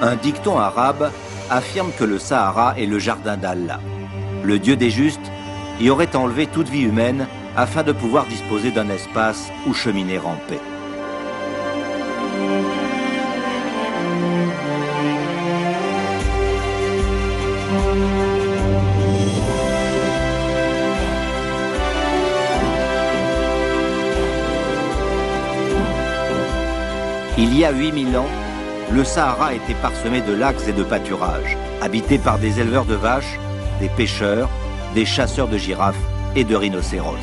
Un dicton arabe affirme que le Sahara est le jardin d'Allah. Le Dieu des justes y aurait enlevé toute vie humaine afin de pouvoir disposer d'un espace où cheminer en paix. Il y a 8000 ans, le Sahara était parsemé de lacs et de pâturages, habité par des éleveurs de vaches, des pêcheurs, des chasseurs de girafes et de rhinocéros.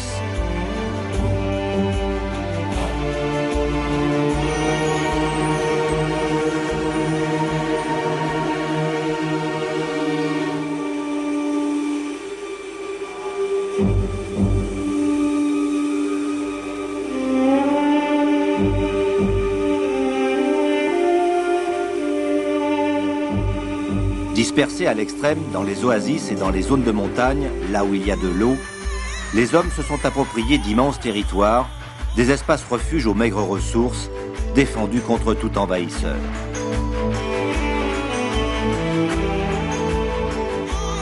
Dispersés à l'extrême dans les oasis et dans les zones de montagne, là où il y a de l'eau, les hommes se sont appropriés d'immenses territoires, des espaces refuges aux maigres ressources, défendus contre tout envahisseur.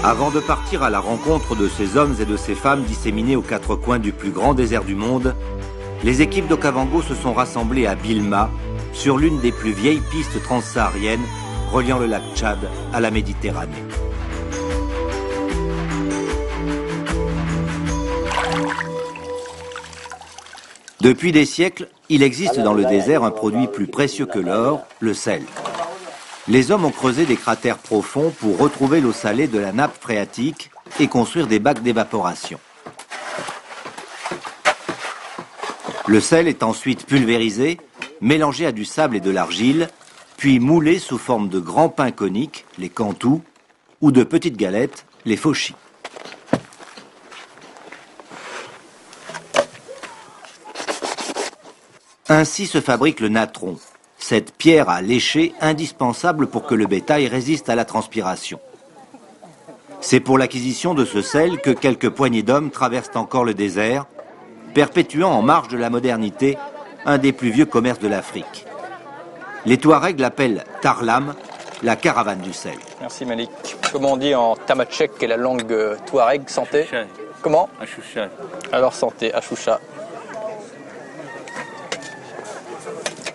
Avant de partir à la rencontre de ces hommes et de ces femmes disséminés aux quatre coins du plus grand désert du monde, les équipes d'Okavango se sont rassemblées à Bilma, sur l'une des plus vieilles pistes transsahariennes reliant le lac Tchad à la Méditerranée. Depuis des siècles, il existe dans le désert un produit plus précieux que l'or, le sel. Les hommes ont creusé des cratères profonds pour retrouver l'eau salée de la nappe phréatique et construire des bacs d'évaporation. Le sel est ensuite pulvérisé, mélangé à du sable et de l'argile, puis moulé sous forme de grands pains coniques, les cantous, ou de petites galettes, les fauchis. Ainsi se fabrique le natron, cette pierre à lécher indispensable pour que le bétail résiste à la transpiration. C'est pour l'acquisition de ce sel que quelques poignées d'hommes traversent encore le désert, perpétuant en marge de la modernité un des plus vieux commerces de l'Afrique. Les Touaregs l'appellent Tarlam, la caravane du sel. Merci Malik. Comment on dit en tamatchek, qui est la langue touareg, santé? Comment? Achoucha. Alors santé, achoucha.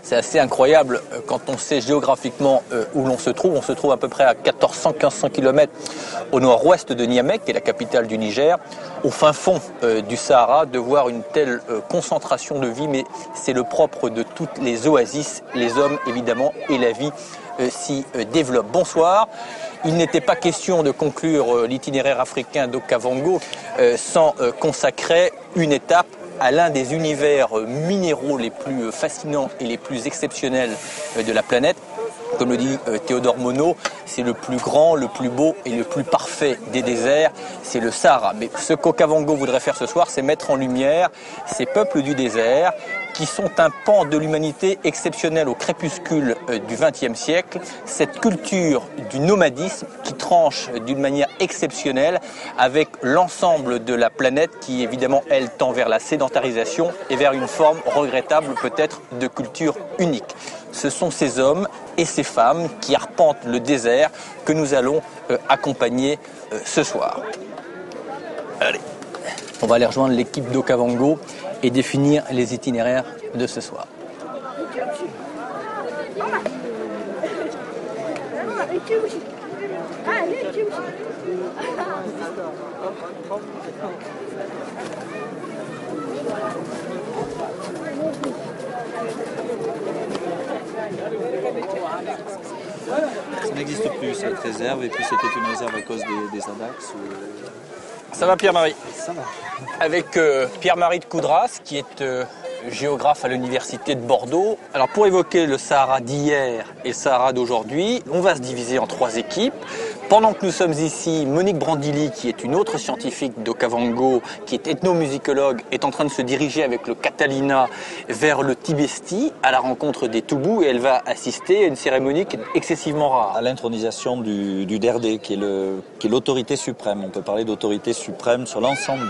C'est assez incroyable quand on sait géographiquement où l'on se trouve. On se trouve à peu près à 1400-1500 km au nord-ouest de Niamey, qui est la capitale du Niger, au fin fond du Sahara, de voir une telle concentration de vie. Mais c'est le propre de toutes les oasis. Les hommes, évidemment, et la vie s'y développent. Bonsoir. Il n'était pas question de conclure l'itinéraire africain d'Okavango sans consacrer une étape à l'un des univers minéraux les plus fascinants et les plus exceptionnels de la planète. Comme le dit Théodore Monod, c'est le plus grand, le plus beau et le plus parfait des déserts, c'est le Sahara. Mais ce qu'Okavango voudrait faire ce soir, c'est mettre en lumière ces peuples du désert qui sont un pan de l'humanité exceptionnel au crépuscule du XXe siècle, cette culture du nomadisme qui tranche d'une manière exceptionnelle avec l'ensemble de la planète qui, évidemment, elle tend vers la sédentarisation et vers une forme regrettable peut-être de culture unique. Ce sont ces hommes et ces femmes qui arpentent le désert que nous allons accompagner ce soir. Allez, on va aller rejoindre l'équipe d'Okavango et définir les itinéraires de ce soir. Ça n'existe plus cette réserve, et puis c'était une réserve à cause des Adax. Ça va Pierre-Marie? Ça va. Avec Pierre-Marie de Coudras, qui est géographe à l'université de Bordeaux. Alors pour évoquer le Sahara d'hier et le Sahara d'aujourd'hui, on va se diviser en 3 équipes. Pendant que nous sommes ici, Monique Brandili, qui est une autre scientifique d'Okavango, qui est ethnomusicologue, est en train de se diriger avec le Catalina vers le Tibesti, à la rencontre des Toubous, et elle va assister à une cérémonie qui est excessivement rare. À l'intronisation du Derdé, qui est l'autorité suprême. On peut parler d'autorité suprême sur l'ensemble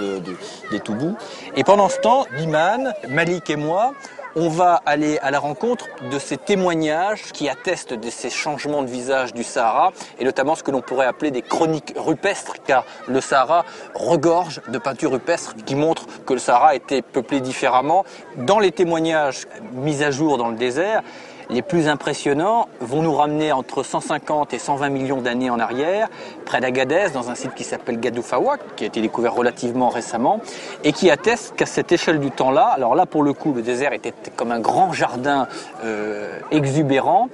des Toubous. Et pendant ce temps, Liman, Malik et moi, On va aller à la rencontre de ces témoignages qui attestent de ces changements de visage du Sahara, et notamment ce que l'on pourrait appeler des chroniques rupestres, car le Sahara regorge de peintures rupestres qui montrent que le Sahara était peuplé différemment. Dans les témoignages mis à jour dans le désert, les plus impressionnants vont nous ramener entre 150 et 120 millions d'années en arrière, près d'Agadez, dans un site qui s'appelle Gadoufawa, qui a été découvert relativement récemment, et qui atteste qu'à cette échelle du temps-là, alors là pour le coup le désert était comme un grand jardin exubérant,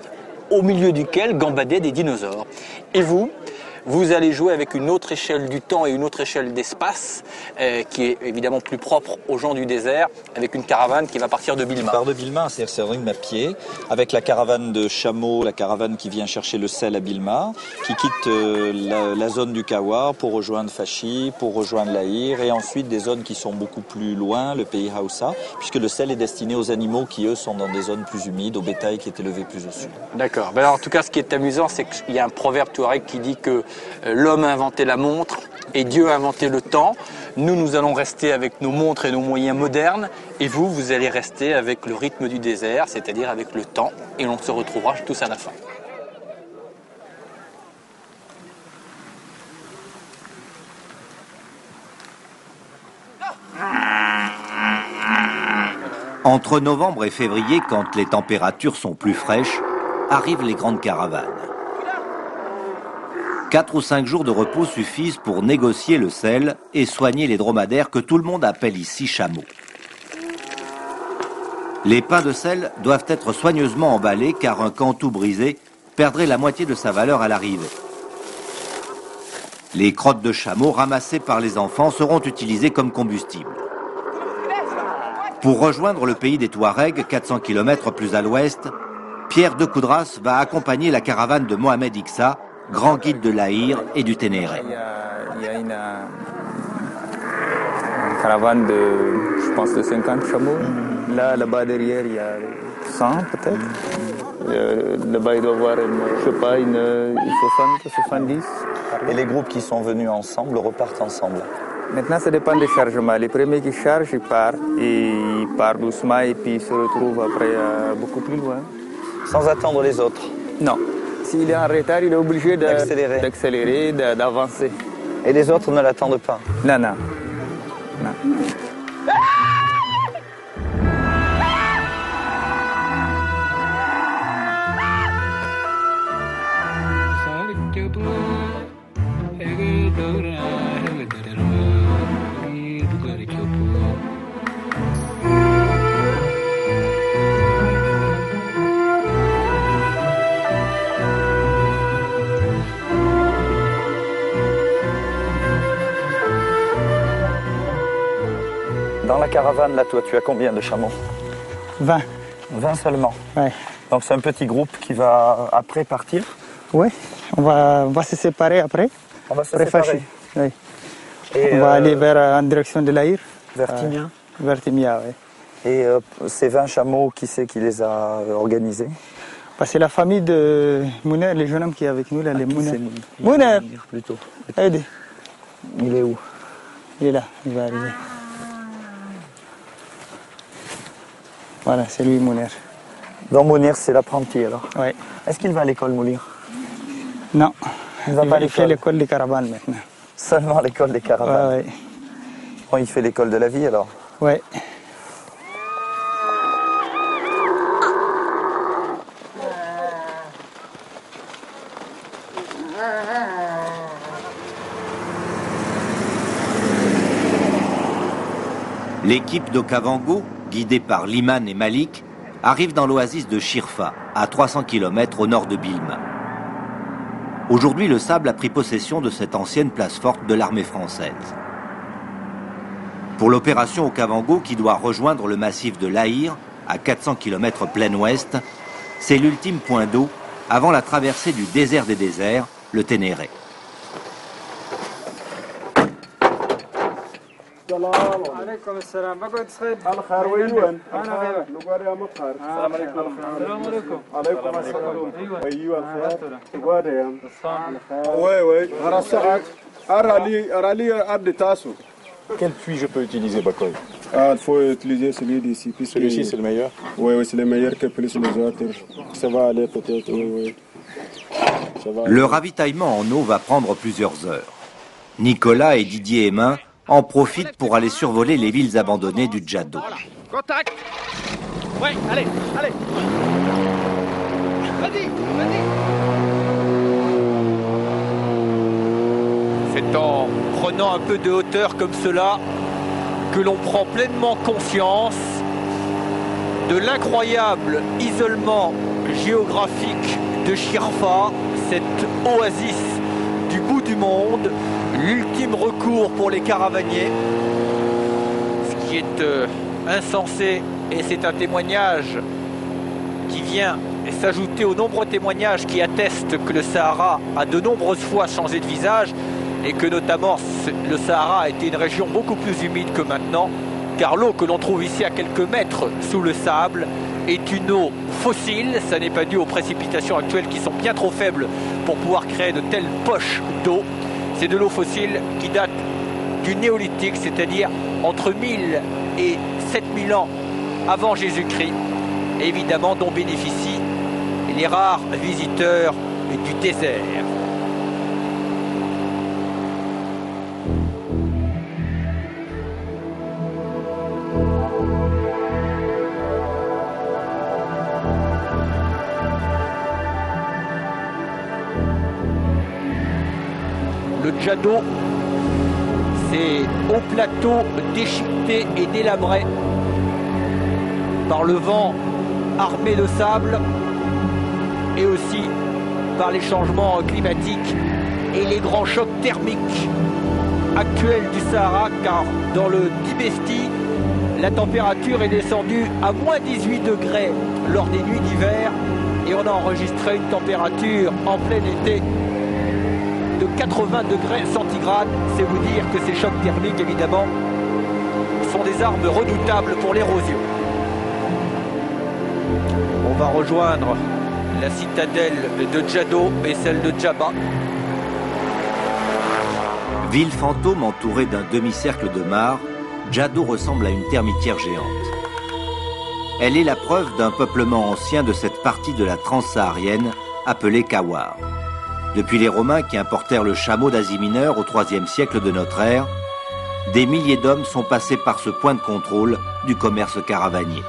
au milieu duquel gambadaient des dinosaures. Et vous allez jouer avec une autre échelle du temps et une autre échelle d'espace, qui est évidemment plus propre aux gens du désert, avec une caravane qui va partir de Bilma. On part de Bilma, c'est-à-dire c'est un rythme à pied, avec la caravane de chameaux, la caravane qui vient chercher le sel à Bilma, qui quitte la zone du Kawa pour rejoindre Fachi, pour rejoindre l'Aïr, et ensuite des zones qui sont beaucoup plus loin, le pays Haoussa, puisque le sel est destiné aux animaux qui, eux, sont dans des zones plus humides, au bétail qui est élevé plus au sud. D'accord. Alors, en tout cas, ce qui est amusant, c'est qu'il y a un proverbe touareg qui dit que l'homme a inventé la montre et Dieu a inventé le temps. Nous allons rester avec nos montres et nos moyens modernes, et vous allez rester avec le rythme du désert, c'est-à-dire avec le temps, et on se retrouvera tous à la fin. Entre novembre et février, quand les températures sont plus fraîches, arrivent les grandes caravanes. 4 ou 5 jours de repos suffisent pour négocier le sel et soigner les dromadaires que tout le monde appelle ici chameaux. Les pains de sel doivent être soigneusement emballés car un cantou brisé perdrait la moitié de sa valeur à l'arrivée. Les crottes de chameau ramassées par les enfants seront utilisées comme combustible. Pour rejoindre le pays des Touaregs, 400 km plus à l'ouest, Pierre de Coudras va accompagner la caravane de Mohamed Ixa, grand guide de l'Aïr et du Ténéré. Il y a une caravane de, je pense, de 50 chameaux. Là-bas derrière, il y a 100 peut-être. Là-bas, il doit y avoir, je sais pas, une 60, 70. Et les groupes qui sont venus ensemble repartent ensemble. Maintenant, ça dépend des chargements. Les premiers qui chargent, ils partent doucement et puis ils se retrouvent après beaucoup plus loin. Sans attendre les autres? Non. S'il est en retard, il est obligé d'accélérer, d'avancer. Et les autres ne l'attendent pas? Non, non. Non. Dans la caravane, là, toi, tu as combien de chameaux? 20. 20 seulement? Ouais. Donc c'est un petit groupe qui va après partir? Oui, on va se séparer après. On va se séparer? Oui. Et on va aller en direction de l'Aïr. Vers Timia? Vers Timia, oui. Et ces 20 chameaux, qui c'est qui les a organisés? C'est la famille de Mouner, le jeune homme qui est avec nous, là, les Mouner. Mouner plutôt. Aidez. Il est où? Il est là, il va arriver. Voilà, c'est lui, Mounir. Donc Mounir, c'est l'apprenti alors? Oui. Est-ce qu'il va à l'école, Mounir? Non. Il va pas à Il fait l'école? l'école des caravanes maintenant. Seulement l'école des caravanes? Oui. Bon, il fait l'école de la vie alors? Oui. L'équipe d'Okavango, guidée par Liman et Malik, arrive dans l'oasis de Shirfa, à 300 km au nord de Bilma. Aujourd'hui, le sable a pris possession de cette ancienne place forte de l'armée française. Pour l'opération Okavango, qui doit rejoindre le massif de l'Aïr, à 400 km plein ouest, c'est l'ultime point d'eau avant la traversée du désert des déserts, le Ténéré. عليكم السلام بقعد صغير الخير ويوان انا نقول يا مطهر السلام عليكم السلام عليكم عليكم السلام ايوه الخير نقول يا وي وي غرسات ارالي ارد تاسو Quel puits je peux utiliser, Bakoy? Ah, il faut utiliser celui d'ici. Celui-ci, c'est le meilleur? Oui, oui, c'est le meilleur que plus les autres. Ça va aller peut-être, oui, oui. Le ravitaillement en eau va prendre plusieurs heures. Nicolas et Didier Hémin en profitent pour aller survoler les villes abandonnées du Djado. Contact. Ouais, allez, allez. Vas-y, vas-y. C'est en prenant un peu de hauteur comme cela que l'on prend pleinement conscience de l'incroyable isolement géographique de Shirfa, cette oasis du bout du monde, l'ultime recours pour les caravaniers. Ce qui est insensé, et c'est un témoignage qui vient s'ajouter aux nombreux témoignages qui attestent que le Sahara a de nombreuses fois changé de visage et que notamment le Sahara a été une région beaucoup plus humide que maintenant, car l'eau que l'on trouve ici à quelques mètres sous le sable est une eau fossile. Ça n'est pas dû aux précipitations actuelles qui sont bien trop faibles pour pouvoir créer de telles poches d'eau. C'est de l'eau fossile qui date du néolithique, c'est-à-dire entre 1000 et 7000 ans avant Jésus-Christ, évidemment dont bénéficient les rares visiteurs du désert. Le Djado, c'est haut plateau déchiqueté et délabré par le vent armé de sable et aussi par les changements climatiques et les grands chocs thermiques actuels du Sahara, car dans le Tibesti, la température est descendue à moins 18 degrés lors des nuits d'hiver et on a enregistré une température en plein été de 80 degrés centigrades. C'est vous dire que ces chocs thermiques, évidemment, sont des armes redoutables pour l'érosion. On va rejoindre la citadelle de Djado et celle de Djaba. Ville fantôme entourée d'un demi-cercle de mares, Djado ressemble à une termitière géante. Elle est la preuve d'un peuplement ancien de cette partie de la transsaharienne appelée Kawar. Depuis les Romains qui importèrent le chameau d'Asie mineure au IIIe siècle de notre ère, des milliers d'hommes sont passés par ce point de contrôle du commerce caravanier.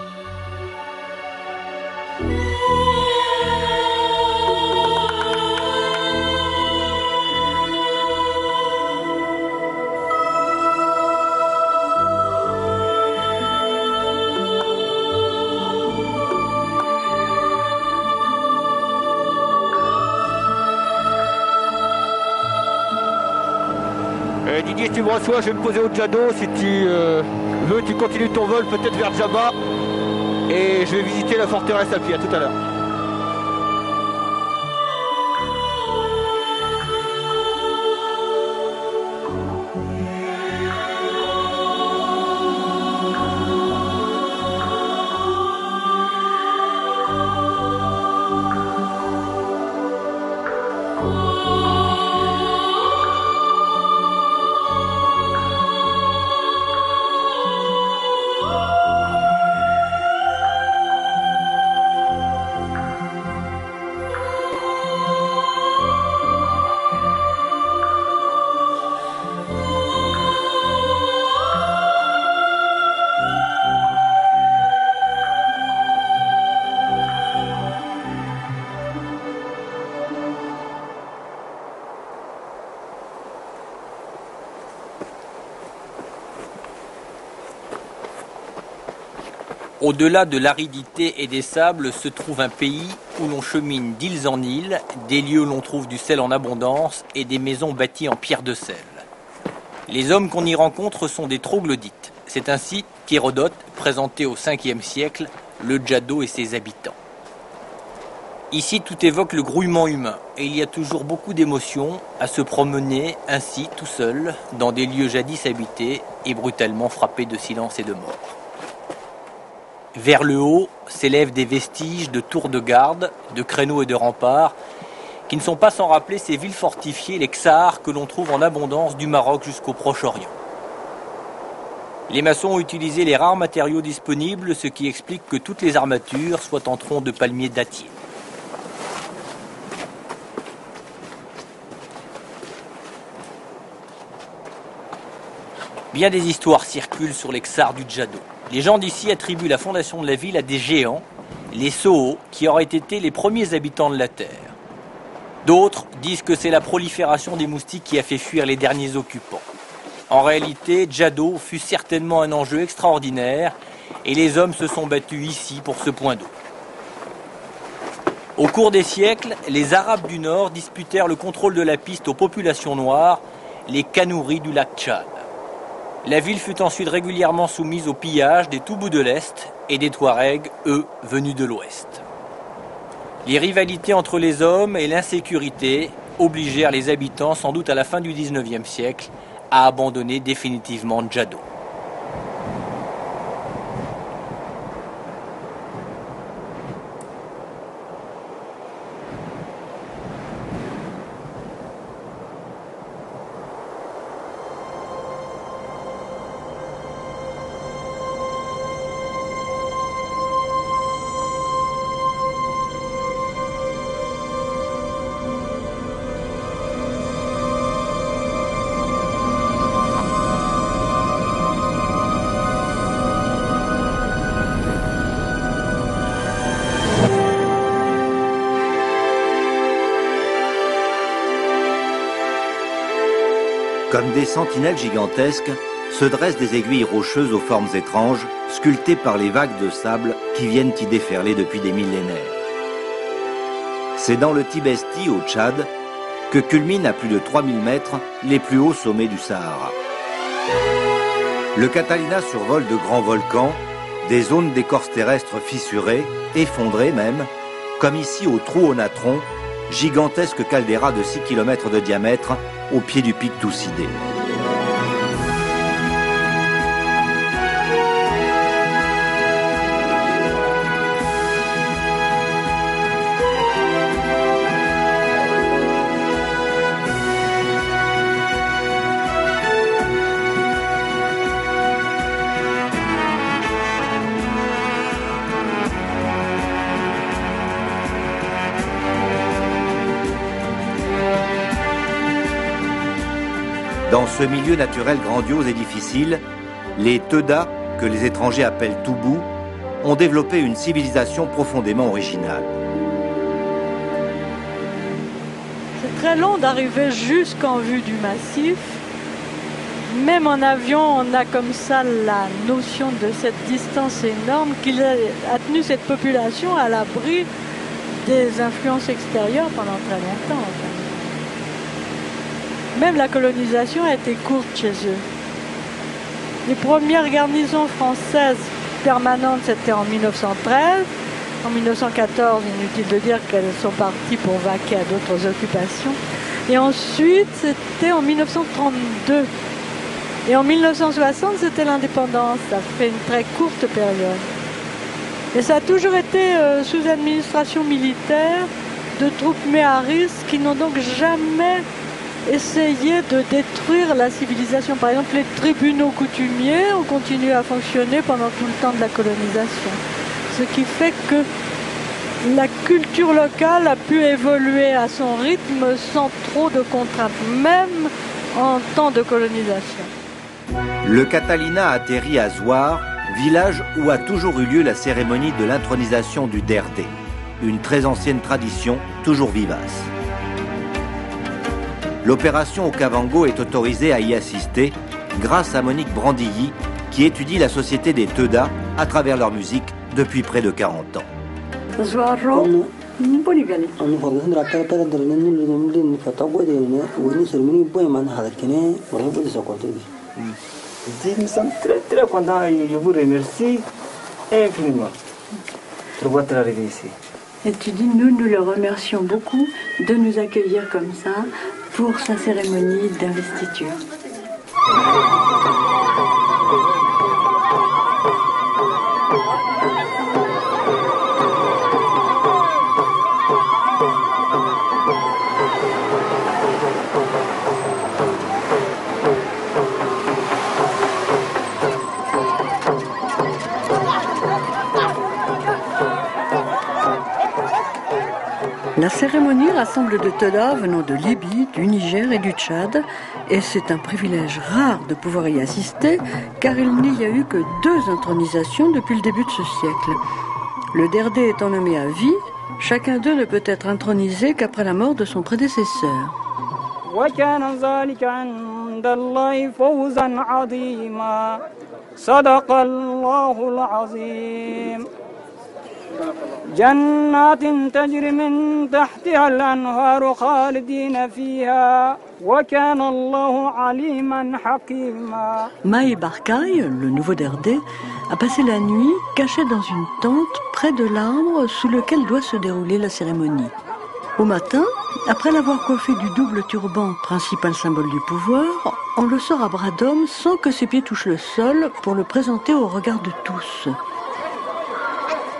Didier, si tu me reçois, je vais me poser au Djado. Si tu veux, tu continues ton vol peut-être vers Djaba. Et je vais visiter la forteresse à pied. À tout à l'heure. Au-delà de l'aridité et des sables se trouve un pays où l'on chemine d'îles en îles, des lieux où l'on trouve du sel en abondance et des maisons bâties en pierre de sel. Les hommes qu'on y rencontre sont des troglodytes. C'est ainsi qu'Hérodote présentait au 5e siècle le Djado et ses habitants. Ici, tout évoque le grouillement humain et il y a toujours beaucoup d'émotions à se promener ainsi, tout seul, dans des lieux jadis habités et brutalement frappés de silence et de mort. Vers le haut s'élèvent des vestiges de tours de garde, de créneaux et de remparts, qui ne sont pas sans rappeler ces villes fortifiées, les Ksars, que l'on trouve en abondance du Maroc jusqu'au Proche-Orient. Les maçons ont utilisé les rares matériaux disponibles, ce qui explique que toutes les armatures soient en troncs de palmier dattier. Bien des histoires circulent sur les Ksars du Djado. Les gens d'ici attribuent la fondation de la ville à des géants, les So'o, qui auraient été les premiers habitants de la Terre. D'autres disent que c'est la prolifération des moustiques qui a fait fuir les derniers occupants. En réalité, Djado fut certainement un enjeu extraordinaire et les hommes se sont battus ici pour ce point d'eau. Au cours des siècles, les Arabes du Nord disputèrent le contrôle de la piste aux populations noires, les Kanouris du lac Tchad. La ville fut ensuite régulièrement soumise au pillage des Toubous de l'Est et des Touaregs, eux, venus de l'Ouest. Les rivalités entre les hommes et l'insécurité obligèrent les habitants, sans doute à la fin du XIXe siècle, à abandonner définitivement Djado. Comme des sentinelles gigantesques, se dressent des aiguilles rocheuses aux formes étranges, sculptées par les vagues de sable qui viennent y déferler depuis des millénaires. C'est dans le Tibesti, au Tchad, que culminent à plus de 3000 mètres les plus hauts sommets du Sahara. Le Catalina survole de grands volcans, des zones d'écorce terrestre fissurées, effondrées même, comme ici au Trou au Natron, gigantesque caldeira de 6 km de diamètre au pied du pic Toussidé. Dans ce milieu naturel grandiose et difficile, les Teuda, que les étrangers appellent Toubous, ont développé une civilisation profondément originale. C'est très long d'arriver jusqu'en vue du massif. Même en avion, on a comme ça la notion de cette distance énorme qui a tenu cette population à l'abri des influences extérieures pendant très longtemps. Même la colonisation a été courte chez eux. Les premières garnisons françaises permanentes, c'était en 1913. En 1914, inutile de dire qu'elles sont parties pour vaquer à d'autres occupations. Et ensuite, c'était en 1932. Et en 1960, c'était l'indépendance. Ça fait une très courte période. Et ça a toujours été sous administration militaire de troupes méharistes qui n'ont donc jamais essayé de détruire la civilisation. Par exemple, les tribunaux coutumiers ont continué à fonctionner pendant tout le temps de la colonisation. Ce qui fait que la culture locale a pu évoluer à son rythme sans trop de contraintes, même en temps de colonisation. Le Catalina atterrit à Zouar, village où a toujours eu lieu la cérémonie de l'intronisation du Derdé, une très ancienne tradition toujours vivace. L'opération au Kavango est autorisée à y assister grâce à Monique Brandilly qui étudie la société des Teuda à travers leur musique depuis près de 40 ans. Nous sommes très contents et je vous remercie infiniment pour votre arrivée ici. Et tu dis, nous le remercions beaucoup de nous accueillir comme ça pour sa cérémonie d'investiture. La cérémonie rassemble de Tedda venant de Libye, du Niger et du Tchad, et c'est un privilège rare de pouvoir y assister, car il n'y a eu que 2 intronisations depuis le début de ce siècle. Le Derdé étant nommé à vie, chacun d'eux ne peut être intronisé qu'après la mort de son prédécesseur. جنات تجري من تحتها الأنهار خالدين فيها وكان الله عليما حكيما. Maï Barkaï, le nouveau Derdé, a passé la nuit caché dans une tente près de l'arbre sous lequel doit se dérouler la cérémonie. Au matin, après l'avoir coiffé du double turban, principal symbole du pouvoir, on le sort à bras d'homme sans que ses pieds touchent le sol pour le présenter au regard de tous.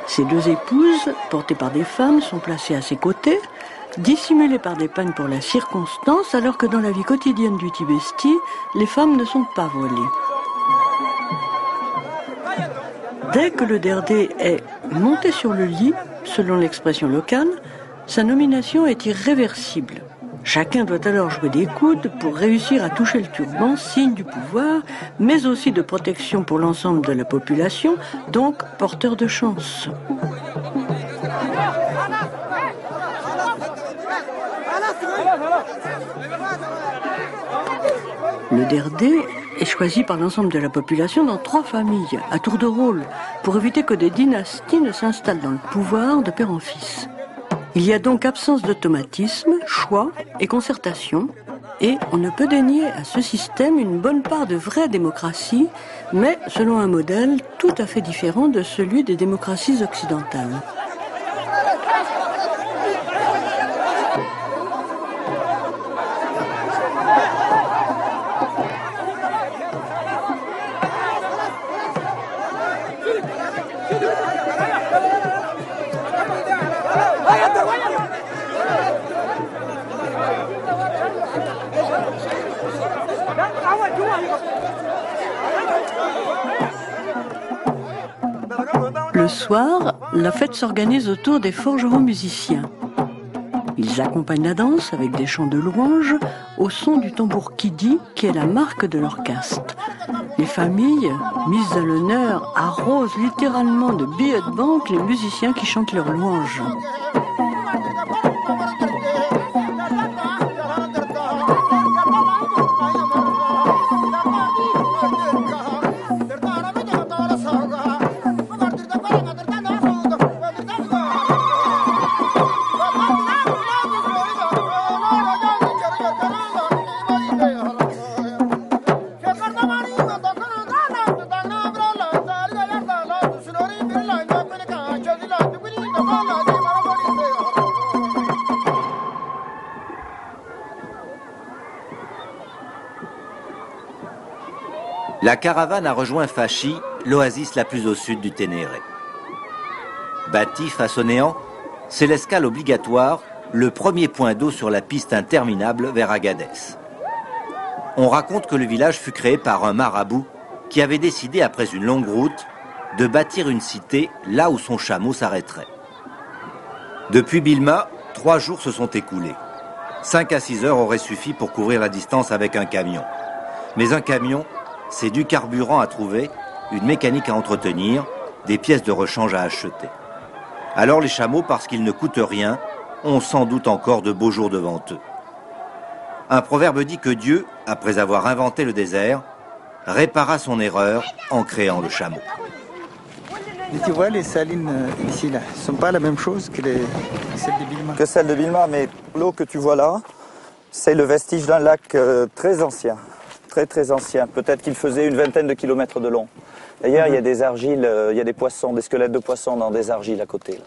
Ses 2 épouses, portées par des femmes, sont placées à ses côtés, dissimulées par des pagnes pour la circonstance, alors que dans la vie quotidienne du Tibesti, les femmes ne sont pas voilées. Dès que le Derdé est monté sur le lit, selon l'expression locale, sa nomination est irréversible. Chacun doit alors jouer des coudes pour réussir à toucher le turban, signe du pouvoir, mais aussi de protection pour l'ensemble de la population, donc porteur de chance. Le Derdé est choisi par l'ensemble de la population dans 3 familles, à tour de rôle, pour éviter que des dynasties ne s'installent dans le pouvoir de père en fils. Il y a donc absence d'automatisme, choix et concertation, et on ne peut dénier à ce système une bonne part de vraie démocratie, mais selon un modèle tout à fait différent de celui des démocraties occidentales. Le soir, la fête s'organise autour des forgerons musiciens. Ils accompagnent la danse avec des chants de louanges au son du tambour kidi qui est la marque de leur caste. Les familles, mises à l'honneur, arrosent littéralement de billets de banque les musiciens qui chantent leurs louanges. La caravane a rejoint Fachi, l'oasis la plus au sud du Ténéré. Bâti face au néant, c'est l'escale obligatoire, le premier point d'eau sur la piste interminable vers Agadez. On raconte que le village fut créé par un marabout qui avait décidé, après une longue route, de bâtir une cité là où son chameau s'arrêterait. Depuis Bilma, 3 jours se sont écoulés. 5 à 6 heures auraient suffi pour couvrir la distance avec un camion. Mais un camion, c'est du carburant à trouver, une mécanique à entretenir, des pièces de rechange à acheter. Alors les chameaux, parce qu'ils ne coûtent rien, ont sans doute encore de beaux jours devant eux. Un proverbe dit que Dieu, après avoir inventé le désert, répara son erreur en créant le chameau. Et tu vois, les salines ici, là, ne sont pas la même chose que celles de Bilma. Que celles de Bilma, mais l'eau que tu vois là, c'est le vestige d'un lac très ancien. Très ancien. Peut-être qu'il faisait une vingtaine de kilomètres de long. D'ailleurs, il y a des argiles, il y a des poissons, des squelettes de poissons dans des argiles à côté.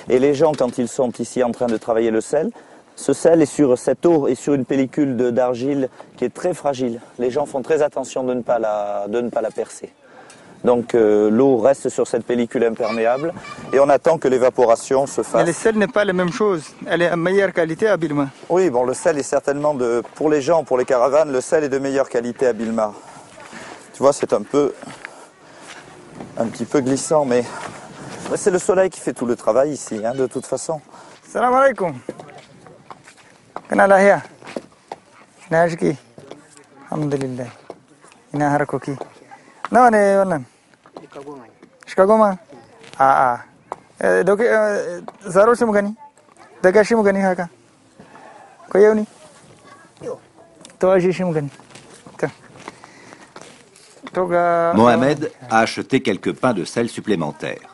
Et les gens, quand ils sont ici en train de travailler le sel, ce sel est sur cette eau et sur une pellicule d'argile qui est très fragile. Les gens font très attention de ne pas la percer. Donc l'eau reste sur cette pellicule imperméable et on attend que l'évaporation se fasse. Mais le sel n'est pas la même chose. Elle est de meilleure qualité à Bilma. Oui, bon, le sel est certainement pour les gens, pour les caravanes, le sel est de meilleure qualité à Bilma. Tu vois, c'est un petit peu glissant, mais c'est le soleil qui fait tout le travail ici, hein, de toute façon. Salam alaikum. Kena lahia. Najki. Alhamdulillah. Ina harakoki. Nawa ne wannan? Chicago ma? A'a. Dauke zaro shi mu gani. Daga shi mu gani haka. Ko yau ne? To shi mu gani. Mohamed a acheté quelques pains de sel supplémentaires.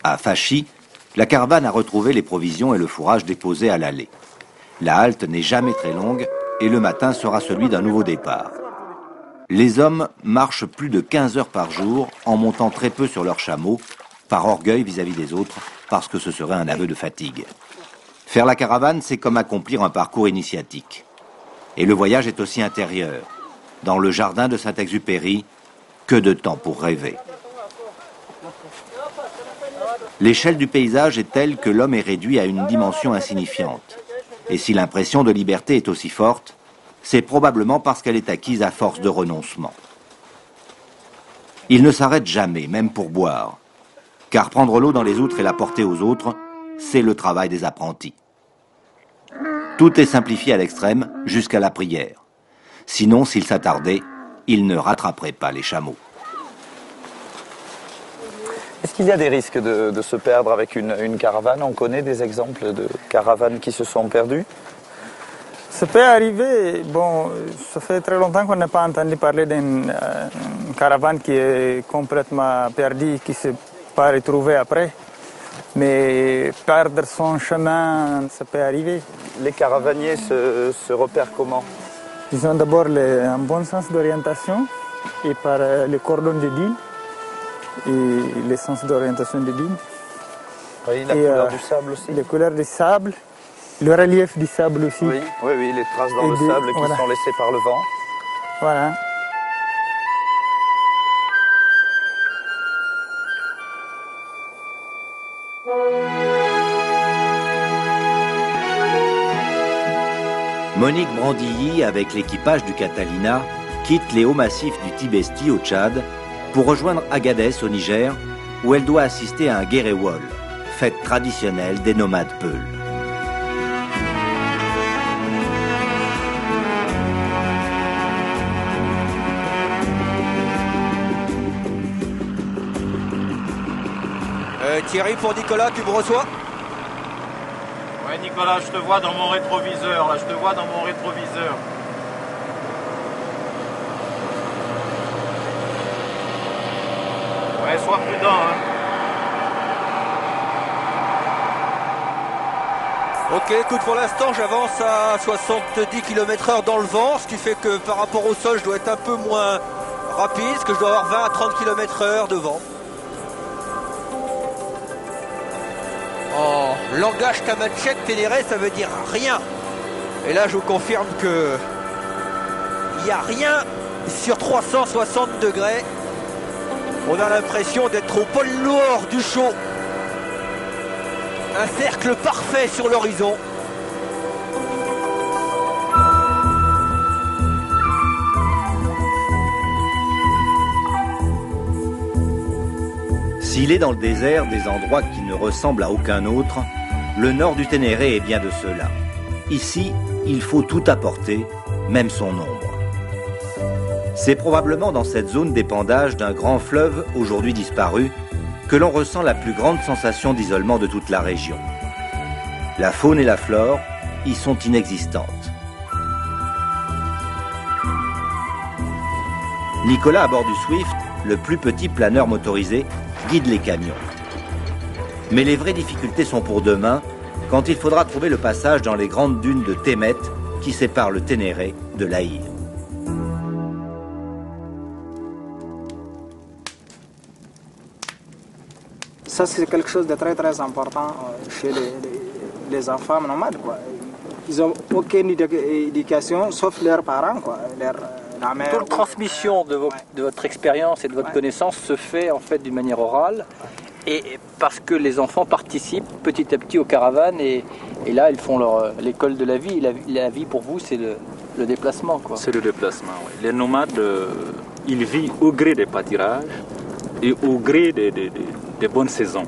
À Fachi, la caravane a retrouvé les provisions et le fourrage déposés à l'allée. La halte n'est jamais très longue et le matin sera celui d'un nouveau départ. Les hommes marchent plus de 15 heures par jour en montant très peu sur leurs chameaux, par orgueil vis-à-vis des autres, parce que ce serait un aveu de fatigue. Faire la caravane, c'est comme accomplir un parcours initiatique. Et le voyage est aussi intérieur. Dans le jardin de Saint-Exupéry, que de temps pour rêver. L'échelle du paysage est telle que l'homme est réduit à une dimension insignifiante. Et si l'impression de liberté est aussi forte, c'est probablement parce qu'elle est acquise à force de renoncement. Il ne s'arrête jamais, même pour boire. Car prendre l'eau dans les outres et la porter aux autres, c'est le travail des apprentis. Tout est simplifié à l'extrême, jusqu'à la prière. Sinon, s'il s'attardait, il ne rattraperait pas les chameaux. Est-ce qu'il y a des risques de se perdre avec une caravane? On connaît des exemples de caravanes qui se sont perdues? Ça peut arriver. Bon, ça fait très longtemps qu'on n'a pas entendu parler d'une caravane qui est complètement perdue, qui ne s'est pas retrouvée après. Mais perdre son chemin, ça peut arriver. Les caravaniers se repèrent comment? Ils ont d'abord un bon sens d'orientation et par les cordons de Dean et le sens d'orientation de Dean. Oui, la couleur du sable aussi. Les couleurs du sable, le relief du sable aussi. Oui, les traces dans le sable qui sont laissées par le vent. Voilà. Monique Brandilly, avec l'équipage du Catalina, quitte les hauts massifs du Tibesti au Tchad pour rejoindre Agadez au Niger, où elle doit assister à un guéréwol, fête traditionnelle des nomades Peuls. Thierry, pour Nicolas, tu me reçois? Ouais, Nicolas, je te vois dans mon rétroviseur, là, je te vois dans mon rétroviseur. Ouais, sois prudent, hein. Ok, écoute, pour l'instant, j'avance à 70 km/h dans le vent, ce qui fait que par rapport au sol, je dois être un peu moins rapide, parce que je dois avoir 20 à 30 km/h de vent. En langage tamatchèque ténéré, ça veut dire rien. Et là, je vous confirme que il n'y a rien sur 360 degrés. On a l'impression d'être au pôle nord du chaud. Un cercle parfait sur l'horizon. S'il est dans le désert des endroits qui ne ressemblent à aucun autre, le nord du Ténéré est bien de ceux-là. Ici, il faut tout apporter, même son ombre. C'est probablement dans cette zone d'épandage d'un grand fleuve aujourd'hui disparu que l'on ressent la plus grande sensation d'isolement de toute la région. La faune et la flore y sont inexistantes. Nicolas, à bord du Swift, le plus petit planeur motorisé, guide les camions. Mais les vraies difficultés sont pour demain, quand il faudra trouver le passage dans les grandes dunes de Témet qui séparent le Ténéré de l'Aïr. Ça, c'est quelque chose de très très important chez les enfants nomades, quoi. Ils n'ont aucune éducation, sauf leurs parents, quoi. La mère. Toute transmission de votre expérience et de votre connaissance se fait en fait d'une manière orale, et parce que les enfants participent petit à petit aux caravanes, et là ils font l'école de la vie. La vie pour vous, c'est le déplacement, quoi. C'est le déplacement, oui. Les nomades, ils vivent au gré des pâturages et au gré des bonnes saisons.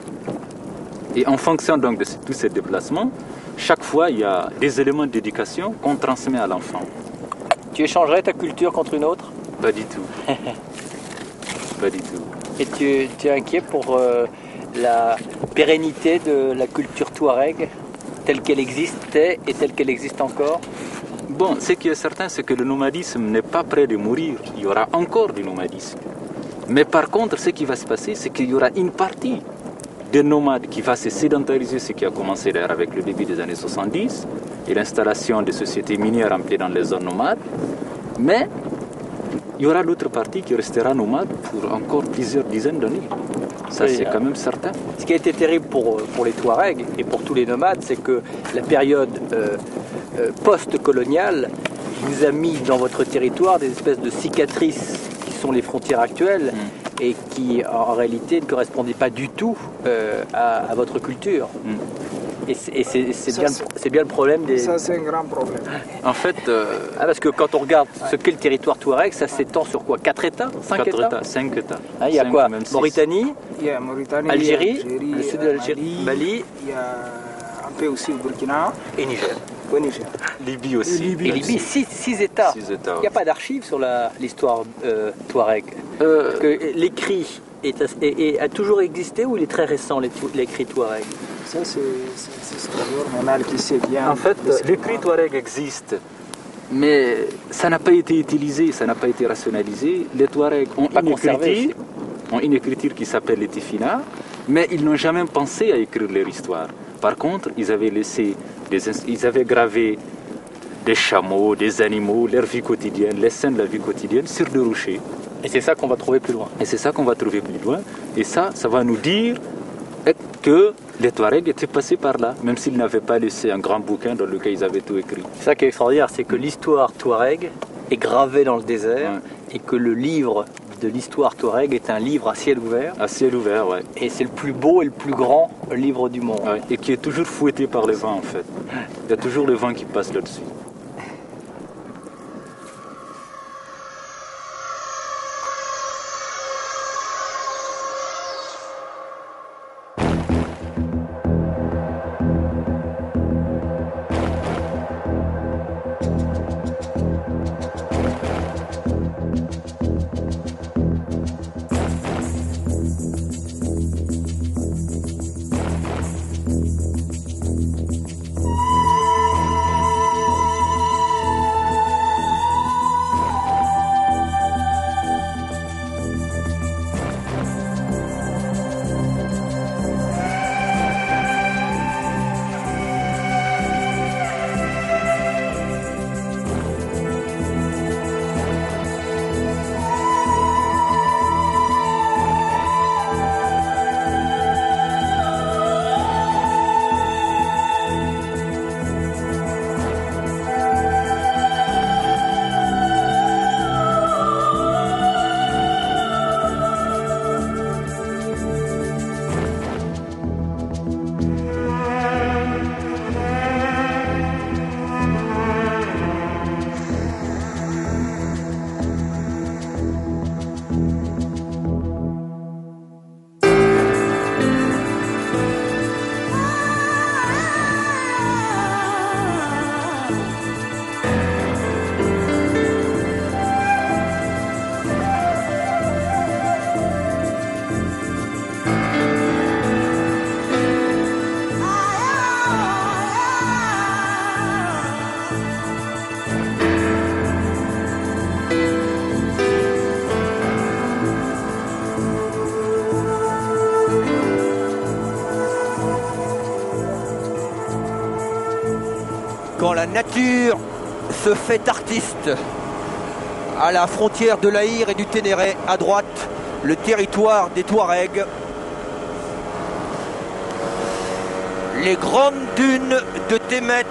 Et en fonction donc de tous ces déplacements, chaque fois il y a des éléments d'éducation qu'on transmet à l'enfant. Tu échangerais ta culture contre une autre? Pas du tout. Pas du tout. Et tu es inquiet pour la pérennité de la culture touareg telle qu'elle existait et telle qu'elle existe encore? Bon, ce qui est certain, c'est que le nomadisme n'est pas prêt de mourir. Il y aura encore du nomadisme. Mais par contre, ce qui va se passer, c'est qu'il y aura une partie des nomades qui va se sédentariser, ce qui a commencé d'ailleurs avec le début des années 70 et l'installation des sociétés minières en pied dans les zones nomades. Mais il y aura l'autre partie qui restera nomade pour encore plusieurs dizaines d'années. Ça, c'est quand même certain. Ce qui a été terrible pour les Touaregs et pour tous les nomades, c'est que la période post-coloniale vous a mis dans votre territoire des espèces de cicatrices qui sont les frontières actuelles et qui, en réalité, ne correspondaient pas du tout à votre culture. Et c'est bien le problème des... Ça, c'est un grand problème. En fait... parce que quand on regarde ce qu'est le territoire touareg, ça s'étend sur quoi? 4 États? 5 États? 5 États. Il y a quoi? Mauritanie, Mauritanie, Algérie, le sud de l'Algérie, Mali. Il y a un peu aussi au Burkina. Et Niger. Au Niger. Libye aussi. Et Libye, 6 États. 6 États. Il n'y a pas d'archives sur l'histoire touareg. L'écrit a toujours existé ou il est très récent, l'écrit touareg? Ça, c'est normal qui sait bien. En fait, l'écrit touareg existe, mais ça n'a pas été utilisé, ça n'a pas été rationalisé. Les Touaregs ont une écriture qui s'appelle les Tifina, mais ils n'ont jamais pensé à écrire leur histoire. Par contre, ils avaient gravé des chameaux, des animaux, leur vie quotidienne, les scènes de la vie quotidienne sur des rochers. Et c'est ça qu'on va trouver plus loin. Et c'est ça qu'on va trouver plus loin. Et ça va nous dire que les Touaregs étaient passés par là, même s'ils n'avaient pas laissé un grand bouquin dans lequel ils avaient tout écrit. C'est ça qui est extraordinaire, c'est que l'histoire touareg est gravée dans le désert et que le livre de l'histoire touareg est un livre à ciel ouvert. À ciel ouvert, ouais. Et c'est le plus beau et le plus grand livre du monde. Ouais. Et qui est toujours fouetté par le vent, en fait. Il y a toujours le vent qui passe là-dessus. Quand la nature se fait artiste, à la frontière de l'Aïr et du Ténéré, à droite, le territoire des Touaregs. Les grandes dunes de Témet,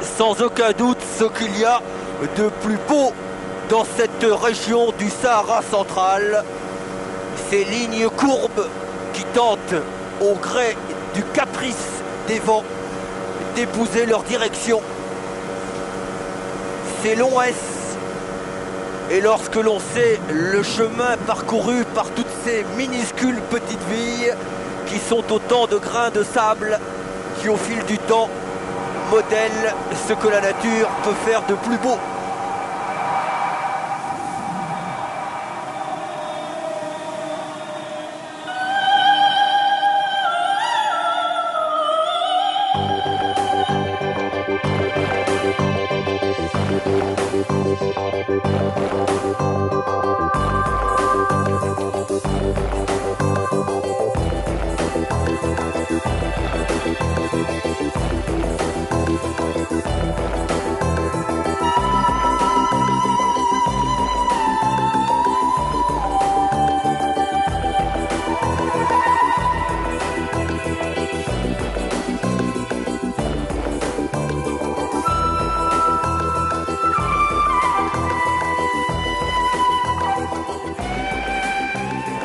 sans aucun doute ce qu'il y a de plus beau dans cette région du Sahara central. Ces lignes courbes qui tentent, au gré du caprice des vents, d'épouser leur direction. Ces longs S. Et lorsque l'on sait le chemin parcouru par toutes ces minuscules petites villes qui sont autant de grains de sable qui au fil du temps modèlent ce que la nature peut faire de plus beau.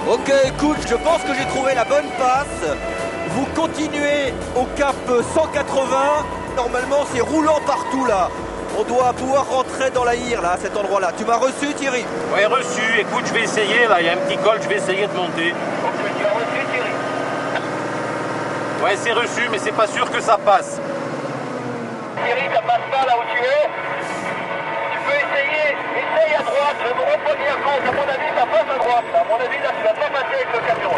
Ok, écoute, je pense que j'ai trouvé la bonne passe. Vous continuez au cap 180. Normalement, c'est roulant partout là. On doit pouvoir rentrer dans la Hire là, à cet endroit-là. Tu m'as reçu, Thierry? Oui, reçu. Écoute, je vais essayer là. Il y a un petit col, je vais essayer de monter. Tu as reçu, Thierry? Ouais, c'est reçu, mais c'est pas sûr que ça passe. Thierry, ça passe pas là où tu es. Tu peux essayer. Essaye à droite. Je me repogne à gauche. À mon avis, ça passe à droite. À mon avis, là, tu vas pas passer avec le camion.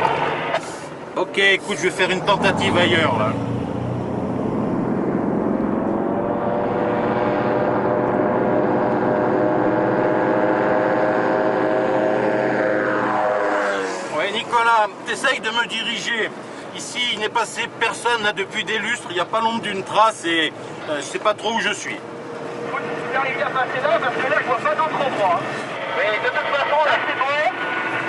Ok, écoute, je vais faire une tentative ailleurs là. Ouais, Nicolas, t'essayes de me diriger. Ici, il n'est passé personne là depuis des lustres, il n'y a pas l'ombre d'une trace et je sais pas trop où je suis. Tu arrives à passer là parce que là, je vois pas d'autre endroit. Mais de toute façon, là, c'est bon.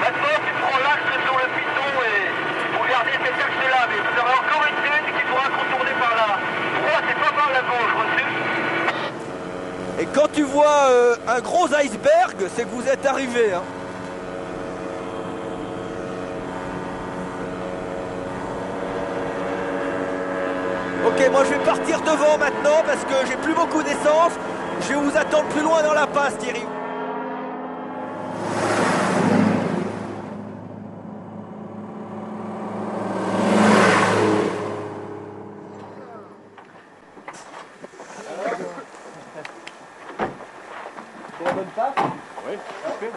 Maintenant, tu prends l'axe sur le piton et vous gardez cet axe-là. Mais vous aurez encore une tête qui pourra contourner par là. Droite et pas par la gauche, reçu. Et quand tu vois un gros iceberg, c'est que vous êtes arrivé. Hein. Ok, moi je vais partir devant maintenant parce que j'ai plus beaucoup d'essence. Je vais vous attendre plus loin dans la passe, Thierry. C'est la bonne passe? Oui, super.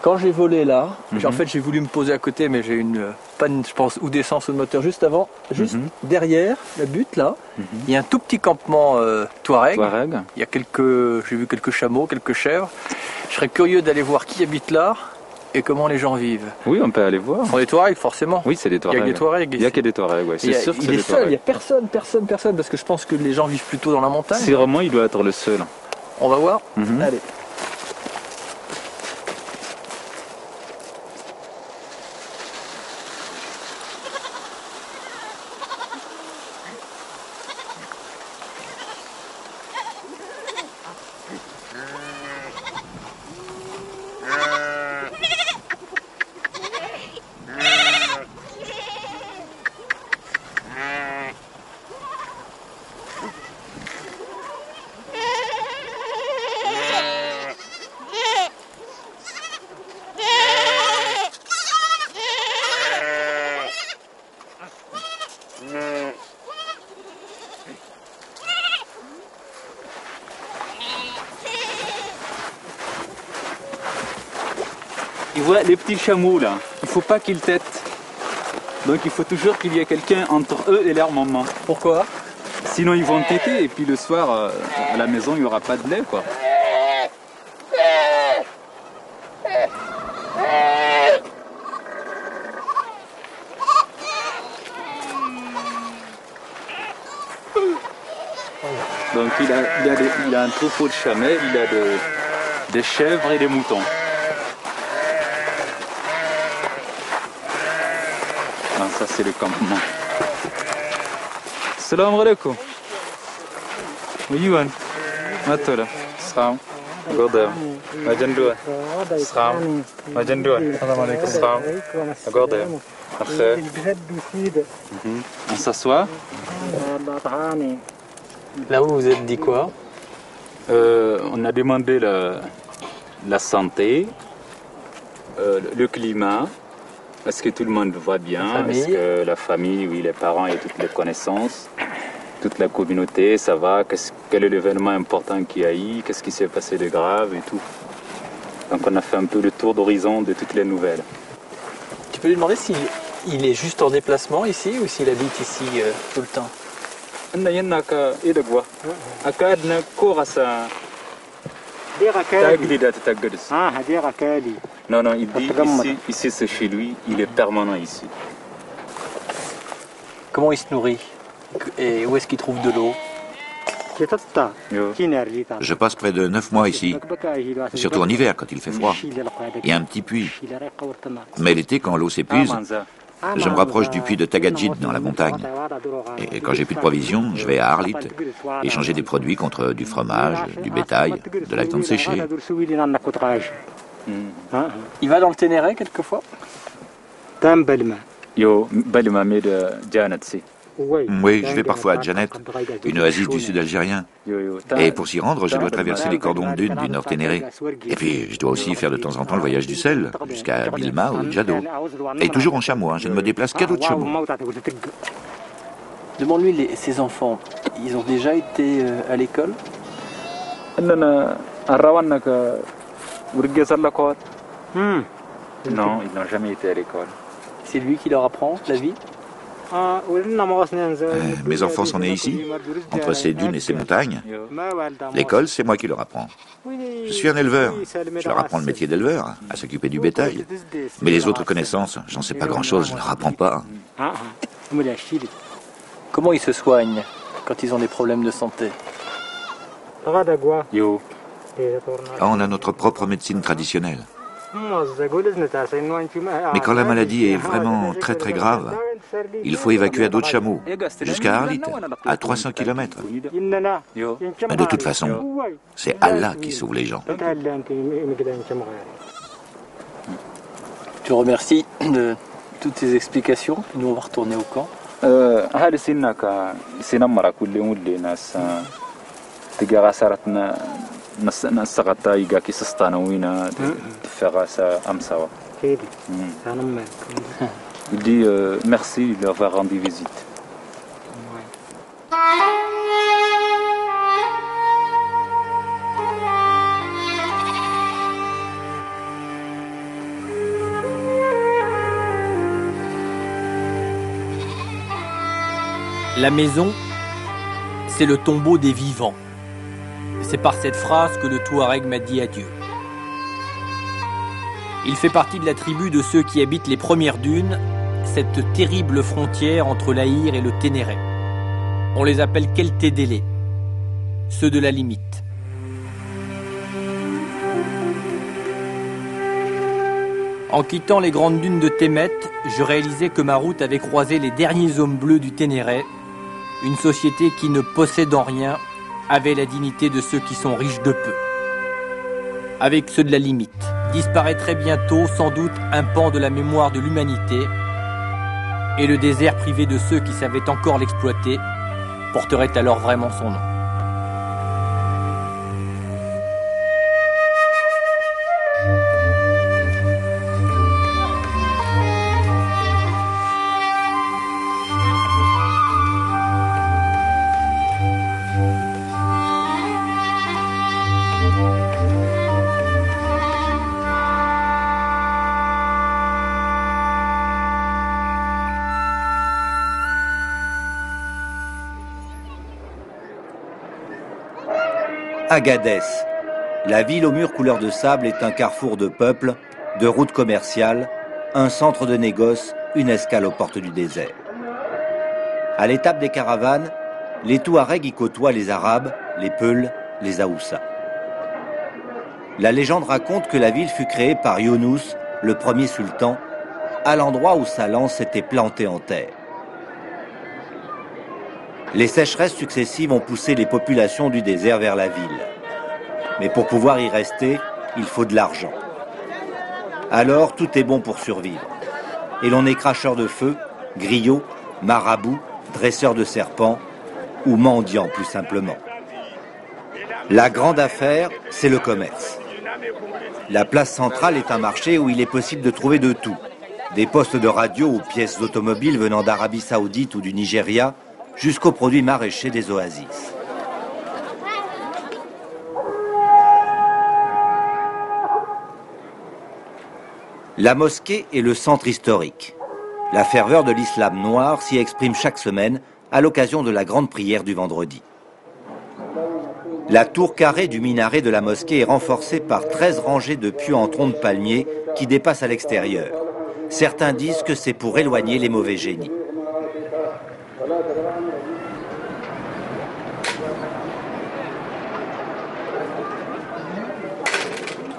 Quand j'ai volé là, en fait j'ai voulu me poser à côté mais j'ai eu une panne, je pense, ou d'essence ou de moteur juste avant, juste derrière la butte là, il y a un tout petit campement Touareg. Il y a j'ai vu quelques chameaux, quelques chèvres. Je serais curieux d'aller voir qui habite là et comment les gens vivent. Oui, on peut aller voir. Ce sont des Touaregs forcément. Oui, c'est des Touaregs. Il y a des Touaregs. Il n'y a que des Touaregs, ouais. C'est sûr que c'est des seul, Touaregs. il n'y a personne parce que je pense que les gens vivent plutôt dans la montagne. C'est vraiment, il doit être le seul. On va voir. Allez. Tu vois les petits chameaux là, il ne faut pas qu'ils têtent. Donc il faut toujours qu'il y ait quelqu'un entre eux et leur maman. Pourquoi? Sinon ils vont téter et puis le soir à la maison il n'y aura pas de lait quoi. Donc il a un troupeau de chamelles, il a des chèvres et des moutons. Ah, ça c'est le campement. Salam alaikum. Uyuan. Matola. Salam. Godem. Majandua. Salam. Majandua. Salam alaikum. Salam. Godem. On s'assoit. Là où vous êtes dit quoi? On a demandé la santé, le climat, est-ce que tout le monde va bien, est-ce que la famille, oui, les parents et toutes les connaissances, toute la communauté, ça va, quel est l'événement important qu'il y a eu, qu'est-ce qui s'est passé de grave et tout. Donc on a fait un peu le tour d'horizon de toutes les nouvelles. Tu peux lui demander s'il est juste en déplacement ici ou s'il habite ici tout le temps? Non, il dit ici c'est chez lui, il est permanent ici. Comment il se nourrit? Et où est-ce qu'il trouve de l'eau? Je passe près de 9 mois ici, surtout en hiver quand il fait froid. Il y a un petit puits. Mais l'été, quand l'eau s'épuise, je me rapproche du puits de Tagadjid dans la montagne. Et quand j'ai plus de provisions, je vais à Arlit échanger des produits contre du fromage, du bétail, de la viande séchée. Il va dans le Ténéré quelquefois? Oui, je vais parfois à Djanet, une oasis du sud algérien. Et pour s'y rendre, je dois traverser les cordons de dunes du nord Ténéré. Et puis, je dois aussi faire de temps en temps le voyage du sel, jusqu'à Bilma ou Djado. Et toujours en chameau, je ne me déplace qu'à dos de chameau. Demande-lui, ses enfants, ils ont déjà été à l'école? Non, ils n'ont jamais été à l'école. C'est lui qui leur apprend la vie? Mes enfants sont nés ici, entre ces dunes et ces montagnes. L'école, c'est moi qui leur apprends. Je suis un éleveur. Je leur apprends le métier d'éleveur, à s'occuper du bétail. Mais les autres connaissances, j'en sais pas grand-chose, je ne leur apprends pas. Comment ils se soignent quand ils ont des problèmes de santé? On a notre propre médecine traditionnelle. Mais quand la maladie est vraiment très très grave, il faut évacuer à dos de chameau, jusqu'à Arlit, à 300 km. Mais de toute façon, c'est Allah qui sauve les gens. Je te remercie de toutes tes explications. Nous, on va retourner au camp. Il dit merci de leur avoir rendu visite. La maison, c'est le tombeau des vivants. C'est par cette phrase que le Touareg m'a dit adieu. Il fait partie de la tribu de ceux qui habitent les premières dunes, cette terrible frontière entre l'Aïr et le Ténéré. On les appelle Keltédélé, ceux de la limite. En quittant les grandes dunes de Témet, je réalisais que ma route avait croisé les derniers hommes bleus du Ténéré, une société qui, ne possédant rien, avait la dignité de ceux qui sont riches de peu. Avec ceux de la limite, disparaîtrait bientôt sans doute un pan de la mémoire de l'humanité, et le désert privé de ceux qui savaient encore l'exploiter porterait alors vraiment son nom. Agadez, la ville aux murs couleur de sable, est un carrefour de peuples, de routes commerciales, un centre de négoce, une escale aux portes du désert. À l'étape des caravanes, les Touaregs y côtoient les Arabes, les Peuls, les Aoussa. La légende raconte que la ville fut créée par Younous, le premier sultan, à l'endroit où sa lance s'était plantée en terre. Les sécheresses successives ont poussé les populations du désert vers la ville. Mais pour pouvoir y rester, il faut de l'argent. Alors, tout est bon pour survivre. Et l'on est cracheur de feu, griot, marabout, dresseur de serpents ou mendiant plus simplement. La grande affaire, c'est le commerce. La place centrale est un marché où il est possible de trouver de tout. Des postes de radio ou pièces automobiles venant d'Arabie Saoudite ou du Nigeria, jusqu'aux produits maraîchers des oasis. La mosquée est le centre historique. La ferveur de l'islam noir s'y exprime chaque semaine à l'occasion de la grande prière du vendredi. La tour carrée du minaret de la mosquée est renforcée par 13 rangées de pieux en troncs de palmier qui dépassent à l'extérieur. Certains disent que c'est pour éloigner les mauvais génies.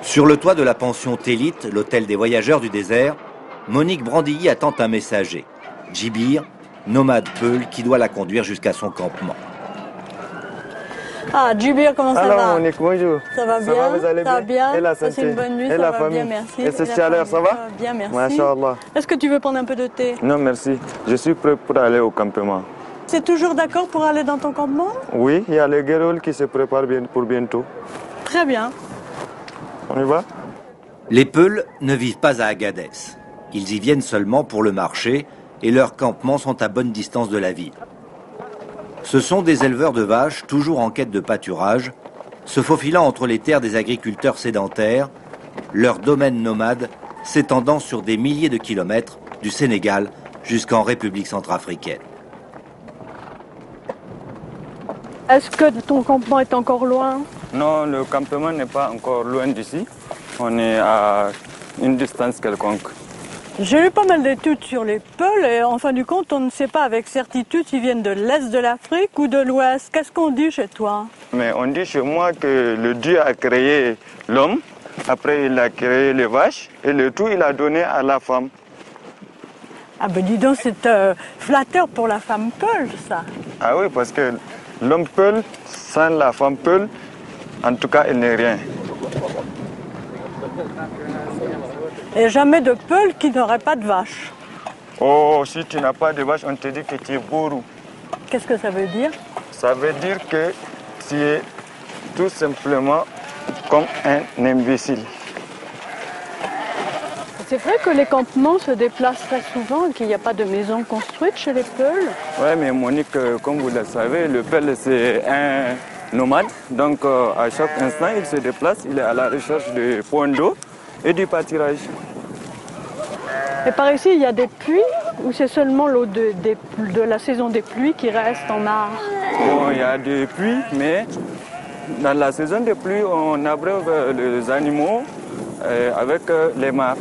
Sur le toit de la pension Télite, l'hôtel des voyageurs du désert, Monique Brandilly attend un messager, Djibir, nomade peul qui doit la conduire jusqu'à son campement. Ah, Djibir, comment ça Alors, va? Monique, bonjour. Ça va bien? Vous allez ça va bien? Et la santé? C'est une bonne nuit, et ça la va famille? bien, merci. Et cette chaleur, ça va? Bien, merci. Masha'Allah. Est-ce que tu veux prendre un peu de thé? Non, merci. Je suis prêt pour aller au campement. C'est toujours d'accord pour aller dans ton campement? Oui, il y a les guéroles qui se préparent pour bientôt. Très bien. On y va? Les Peuls ne vivent pas à Agadez. Ils y viennent seulement pour le marché et leurs campements sont à bonne distance de la ville. Ce sont des éleveurs de vaches toujours en quête de pâturage, se faufilant entre les terres des agriculteurs sédentaires, leur domaine nomade s'étendant sur des milliers de kilomètres du Sénégal jusqu'en République centrafricaine. Est-ce que ton campement est encore loin? Non, le campement n'est pas encore loin d'ici. On est à une distance quelconque. J'ai eu pas mal d'études sur les Peuls et en fin du compte, on ne sait pas avec certitude s'ils viennent de l'Est de l'Afrique ou de l'Ouest. Qu'est-ce qu'on dit chez toi? Mais on dit chez moi que le Dieu a créé l'homme, après il a créé les vaches et le tout il a donné à la femme. Ah ben dis donc, c'est flatteur pour la femme Peul, ça. Ah oui, parce que l'homme Peul, sans la femme Peul, en tout cas, il n'est rien. Et jamais de Peul qui n'aurait pas de vache. Oh, si tu n'as pas de vache, on te dit que tu es bourru. Qu'est-ce que ça veut dire? Ça veut dire que tu es tout simplement comme un imbécile. C'est vrai que les campements se déplacent très souvent et qu'il n'y a pas de maison construite chez les Peuls. Oui, mais Monique, comme vous le savez, le Peul c'est un nomade. Donc à chaque instant, il se déplace, il est à la recherche de points d'eau et du pâturage. Et par ici, il y a des puits ou c'est seulement l'eau de la saison des pluies qui reste en mare? Bon, il y a des puits, mais dans la saison des pluies, on abreuve les animaux avec les mares.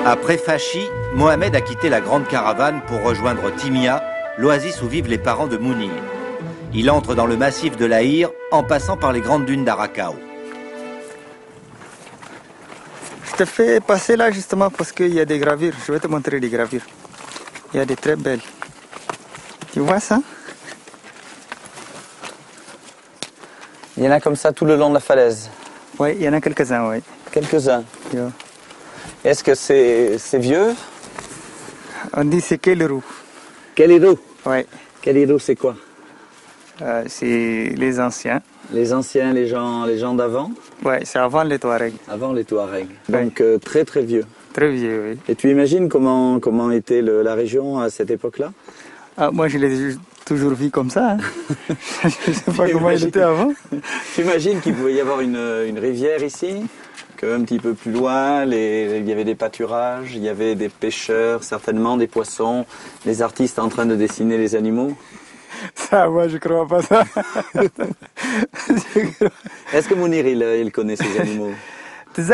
Après Fachi, Mohamed a quitté la grande caravane pour rejoindre Timia, l'oasis où vivent les parents de Mounir. Il entre dans le massif de l'Aïr en passant par les grandes dunes d'Arakao. Je te fais passer là justement parce qu'il y a des gravures. Je vais te montrer des gravures. Il y a des très belles. Tu vois ça? Il y en a comme ça tout le long de la falaise? Oui, il y en a quelques-uns, oui. Quelques-uns? Yeah. Est-ce que c'est vieux? On dit c'est Kelirou. Kelirou? Oui. Kelirou, c'est quoi? C'est les anciens. Les anciens, les gens d'avant? Oui, c'est avant les Touaregs. Avant les Touaregs. Ouais. Donc très très vieux. Très vieux, oui. Et tu imagines comment était la région à cette époque-là? Moi, je l'ai toujours vu comme ça. Hein. Je ne sais pas comment il était avant. Tu imagines qu'il pouvait y avoir une rivière ici? Un petit peu plus loin, il y avait des pâturages, il y avait des pêcheurs, certainement des poissons, des artistes en train de dessiner les animaux. Ça, moi, je ne crois pas ça. Est-ce que Mounir, il connaît ces animaux? Il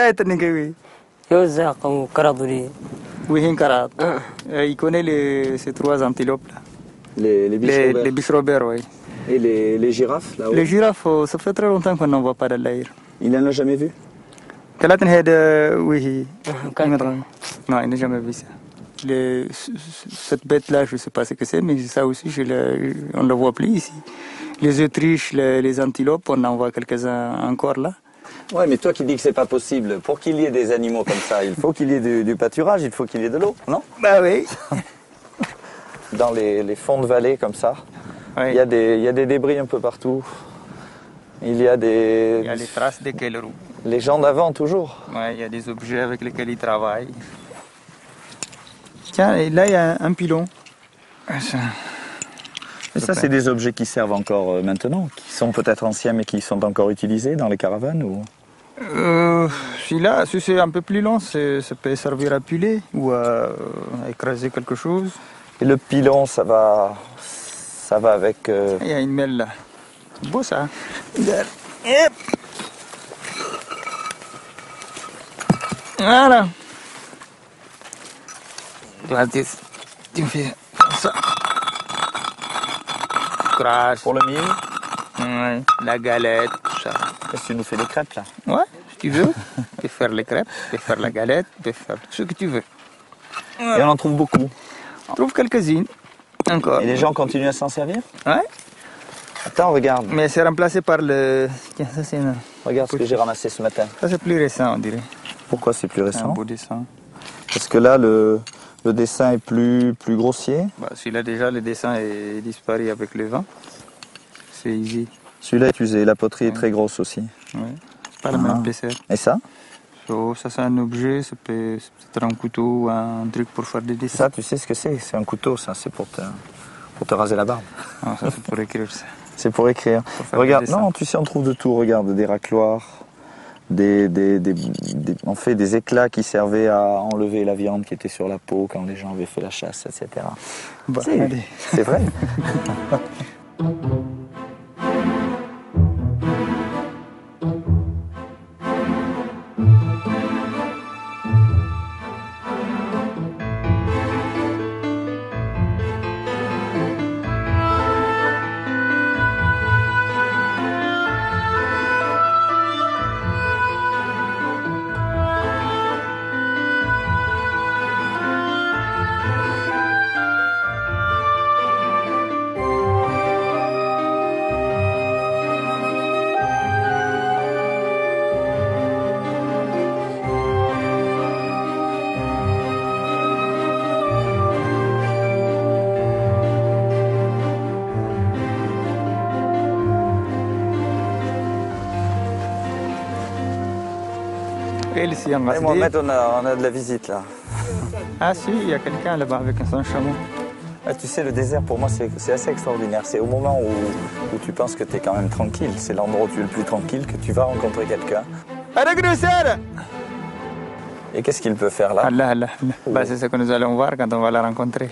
connaît ces trois antilopes là. Les biches Robert, oui. Et les girafes là-haut? Les girafes, ça fait très longtemps qu'on n'en voit pas dans l'Aïr. Il n'en a jamais vu? Non, il n'a jamais vu ça. Cette bête-là, je ne sais pas ce que c'est, mais ça aussi, on ne le voit plus ici. Les autruches, les antilopes, on en voit quelques-uns encore là. Ouais, mais toi qui dis que c'est pas possible, pour qu'il y ait des animaux comme ça, il faut qu'il y ait du pâturage, il faut qu'il y ait de l'eau, non? Bah oui. Dans les fonds de vallée comme ça, il y a des débris un peu partout. Il y a les traces des kellerous. Les gens d'avant, toujours. Ouais, il y a des objets avec lesquels ils travaillent. Tiens, et là, il y a un pilon. Et ça, c'est des objets qui servent encore maintenant, qui sont peut-être anciens, mais qui sont encore utilisés dans les caravanes ou... Celui-là, si c'est un peu plus long, ça peut servir à piler ou à écraser quelque chose. Et le pilon, ça va avec... Il y a une mêle là. C'est beau ça. Voilà. Tu me fais ça. Crash. Pour le mille. Ouais, la galette, tout ça. Est-ce que tu nous fais des crêpes là? Ouais, si tu veux. Tu peux faire les crêpes, tu peux faire la galette, tu peux faire ce que tu veux. Et on en trouve beaucoup. On trouve quelques-unes. Encore. Et les gens continuent à s'en servir? Ouais. Attends, regarde. Mais c'est remplacé par le... Tiens, ça c'est... Regarde ce que j'ai ramassé ce matin. Ça c'est plus récent, on dirait. Pourquoi c'est plus récent? C'est un beau dessin. Parce que là, le dessin est plus grossier. Bah, celui-là déjà, le dessin est disparu avec le vent. C'est easy. Celui-là est usé, la poterie est très grosse aussi. Ouais. C'est pas la même épaisseur. Et ça? Ça c'est un objet, c'est peut-être un couteau ou un truc pour faire des dessins. Ça, tu sais ce que c'est? C'est un couteau, ça, c'est pour te raser la barbe. Ah, ça c'est pour écrire ça. C'est pour écrire. Regarde, non, tu sais, on trouve de tout. Regarde, des racloirs, on fait des éclats qui servaient à enlever la viande qui était sur la peau quand les gens avaient fait la chasse, etc. Bah, c'est vrai. Et Mohamed, on a de la visite là. Ah si, il y a quelqu'un là-bas avec son chameau. Ah, tu sais, le désert pour moi c'est assez extraordinaire. C'est au moment où tu penses que tu es quand même tranquille. C'est l'endroit où tu es le plus tranquille, que tu vas rencontrer quelqu'un. Et qu'est-ce qu'il peut faire là? Allah. Bah, c'est ce que nous allons voir quand on va la rencontrer.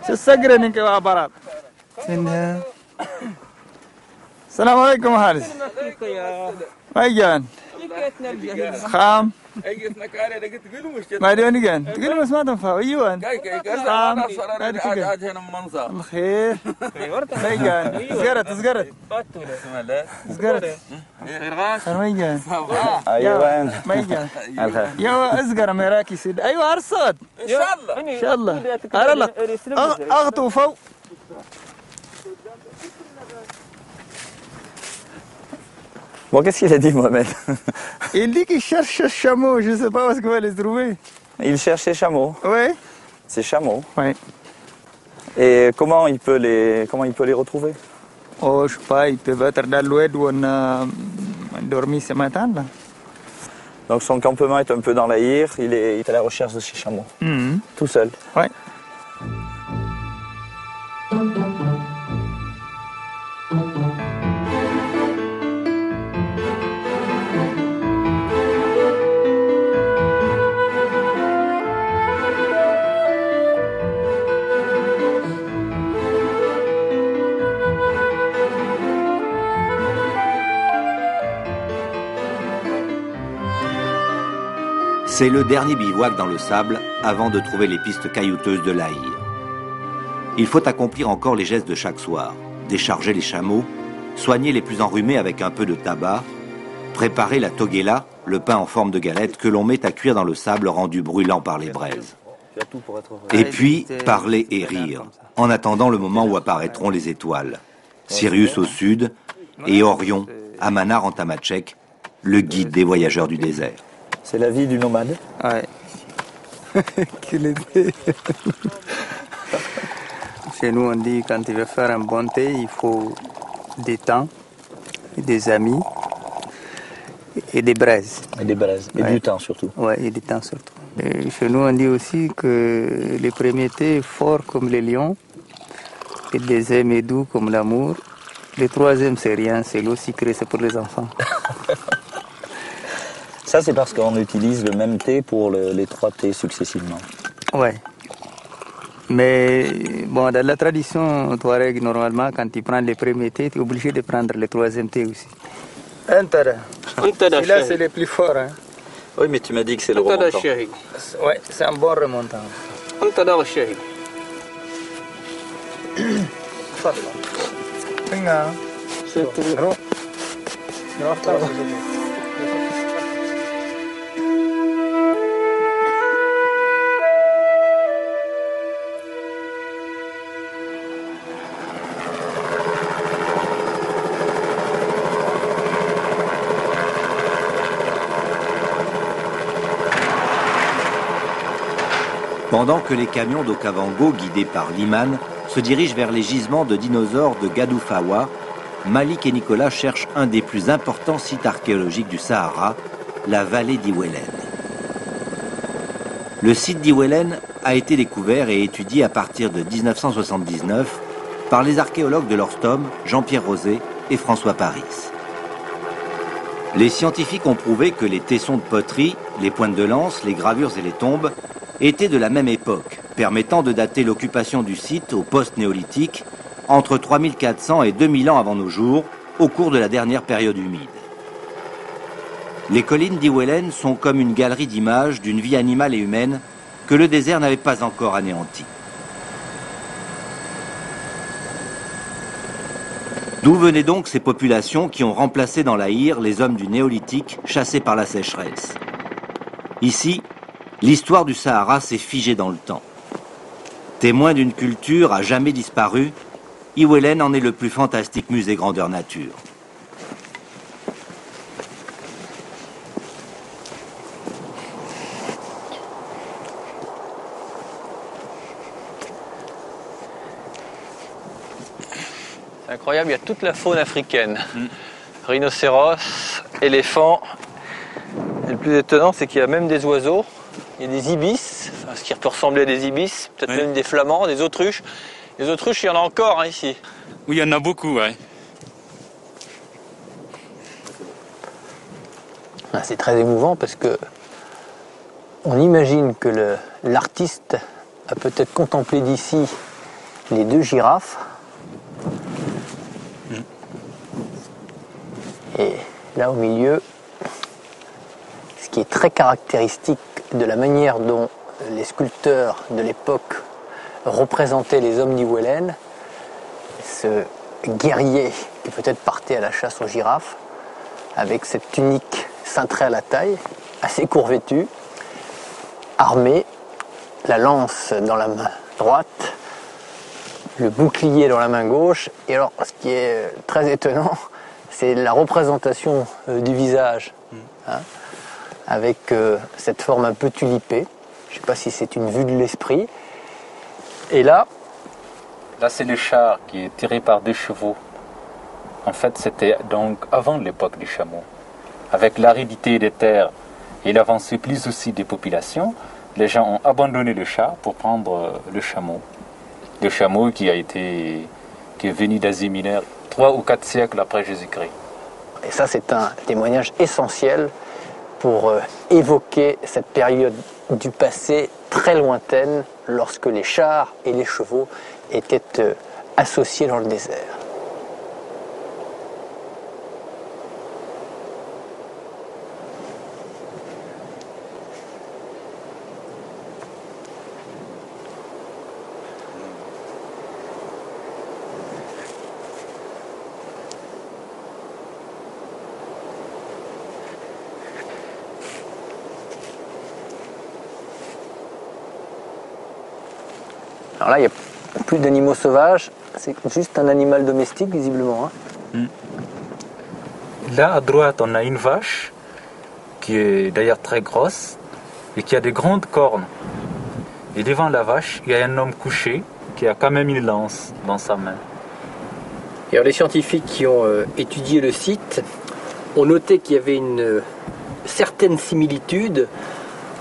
C'est ça que va barat. Salam alaikum Haris. Maïgan. Kham. ما دوني كان تقول بس ما تنفع ايوان خام الخير ميجان زقرت ميجان ايوان ميجان يا ازقر مراكي سيد ايوه ارصد ان شاء الله ارلق اغطوا فوق Bon, qu'est-ce qu'il a dit, Mohamed? Il dit qu'il cherche ce chameau, je ne sais pas où est-ce qu'il va les trouver. Il cherche ses chameaux? Oui. Ses chameaux? Oui. Et comment il peut les retrouver? Oh, je ne sais pas, il peut être dans l'oued où on a dormi ce matin. Là. Donc son campement est un peu dans l'Aïr, il est à la recherche de ses chameaux. Tout seul? Oui. C'est le dernier bivouac dans le sable avant de trouver les pistes caillouteuses de l'Aïr. Il faut accomplir encore les gestes de chaque soir, décharger les chameaux, soigner les plus enrhumés avec un peu de tabac, préparer la togela, le pain en forme de galette que l'on met à cuire dans le sable rendu brûlant par les braises. Et puis, parler et rire, en attendant le moment où apparaîtront les étoiles. Sirius au sud et Orion, à Manar en Tamatchek, le guide des voyageurs du désert. C'est la vie du nomade. Ouais. Chez nous, on dit quand tu veux faire un bon thé, il faut des temps, des amis et des braises. Et des braises, et du temps surtout. Oui, et du temps surtout. Et chez nous, on dit aussi que le premier thé est fort comme les lions, le deuxième est doux comme l'amour, le troisième c'est rien, c'est l'eau sucrée, c'est pour les enfants. Ça, c'est parce qu'on utilise le même thé pour les 3 thés successivement. Oui. Mais bon, dans la tradition touareg, normalement, quand tu prends le premier thé, tu es obligé de prendre le troisième thé aussi. Celui-là, c'est le plus fort. Hein. Oui, mais tu m'as dit que c'est le remontant. Oui, c'est un bon remontant. Pendant que les camions d'Okavango, guidés par Liman, se dirigent vers les gisements de dinosaures de Gadoufawa, Malik et Nicolas cherchent un des plus importants sites archéologiques du Sahara, la vallée d'Iwelen. Le site d'Iwelen a été découvert et étudié à partir de 1979 par les archéologues de l'Orstom, Jean-Pierre Rosé et François Paris. Les scientifiques ont prouvé que les tessons de poterie, les pointes de lance, les gravures et les tombes étaient de la même époque, permettant de dater l'occupation du site au post-néolithique entre 3400 et 2000 ans avant nos jours, au cours de la dernière période humide. Les collines d'Iwelen sont comme une galerie d'images d'une vie animale et humaine que le désert n'avait pas encore anéantie. D'où venaient donc ces populations qui ont remplacé dans l'Aïr les hommes du néolithique chassés par la sécheresse? Ici, l'histoire du Sahara s'est figée dans le temps. Témoin d'une culture à jamais disparue, Iwelen en est le plus fantastique musée grandeur nature. C'est incroyable, il y a toute la faune africaine. Rhinocéros, éléphants. Et le plus étonnant, c'est qu'il y a même des oiseaux. Il y a des ibis, enfin, ce qui peut ressembler à des ibis, peut-être même des flamands, des autruches. Les autruches, il y en a encore ici. Oui, il y en a beaucoup, ouais. C'est très émouvant parce que on imagine que l'artiste a peut-être contemplé d'ici les 2 girafes. Et là au milieu, ce qui est très caractéristique de la manière dont les sculpteurs de l'époque représentaient les hommes d'Iwelen, ce guerrier qui peut-être partait à la chasse aux girafes, avec cette tunique cintrée à la taille, assez court vêtue, armé, la lance dans la main droite, le bouclier dans la main gauche. Et alors, ce qui est très étonnant, c'est la représentation du visage, hein, avec cette forme un peu tulipée. Je ne sais pas si c'est une vue de l'esprit. Et là... Là, c'est le char qui est tiré par 2 chevaux. En fait, c'était donc avant l'époque des chameaux. Avec l'aridité des terres et l'avancée plus aussi des populations, les gens ont abandonné le char pour prendre le chameau. Le chameau qui est venu d'Asie mineure 3 ou 4 siècles après Jésus-Christ. Et ça, c'est un témoignage essentiel pour évoquer cette période du passé très lointaine, lorsque les chars et les chevaux étaient associés dans le désert. Alors là, il n'y a plus d'animaux sauvages, c'est juste un animal domestique visiblement. Hein. Là, à droite, on a une vache, qui est d'ailleurs très grosse, et qui a des grandes cornes. Et devant la vache, il y a un homme couché, qui a quand même une lance dans sa main. Et alors, les scientifiques qui ont étudié le site ont noté qu'il y avait une certaine similitude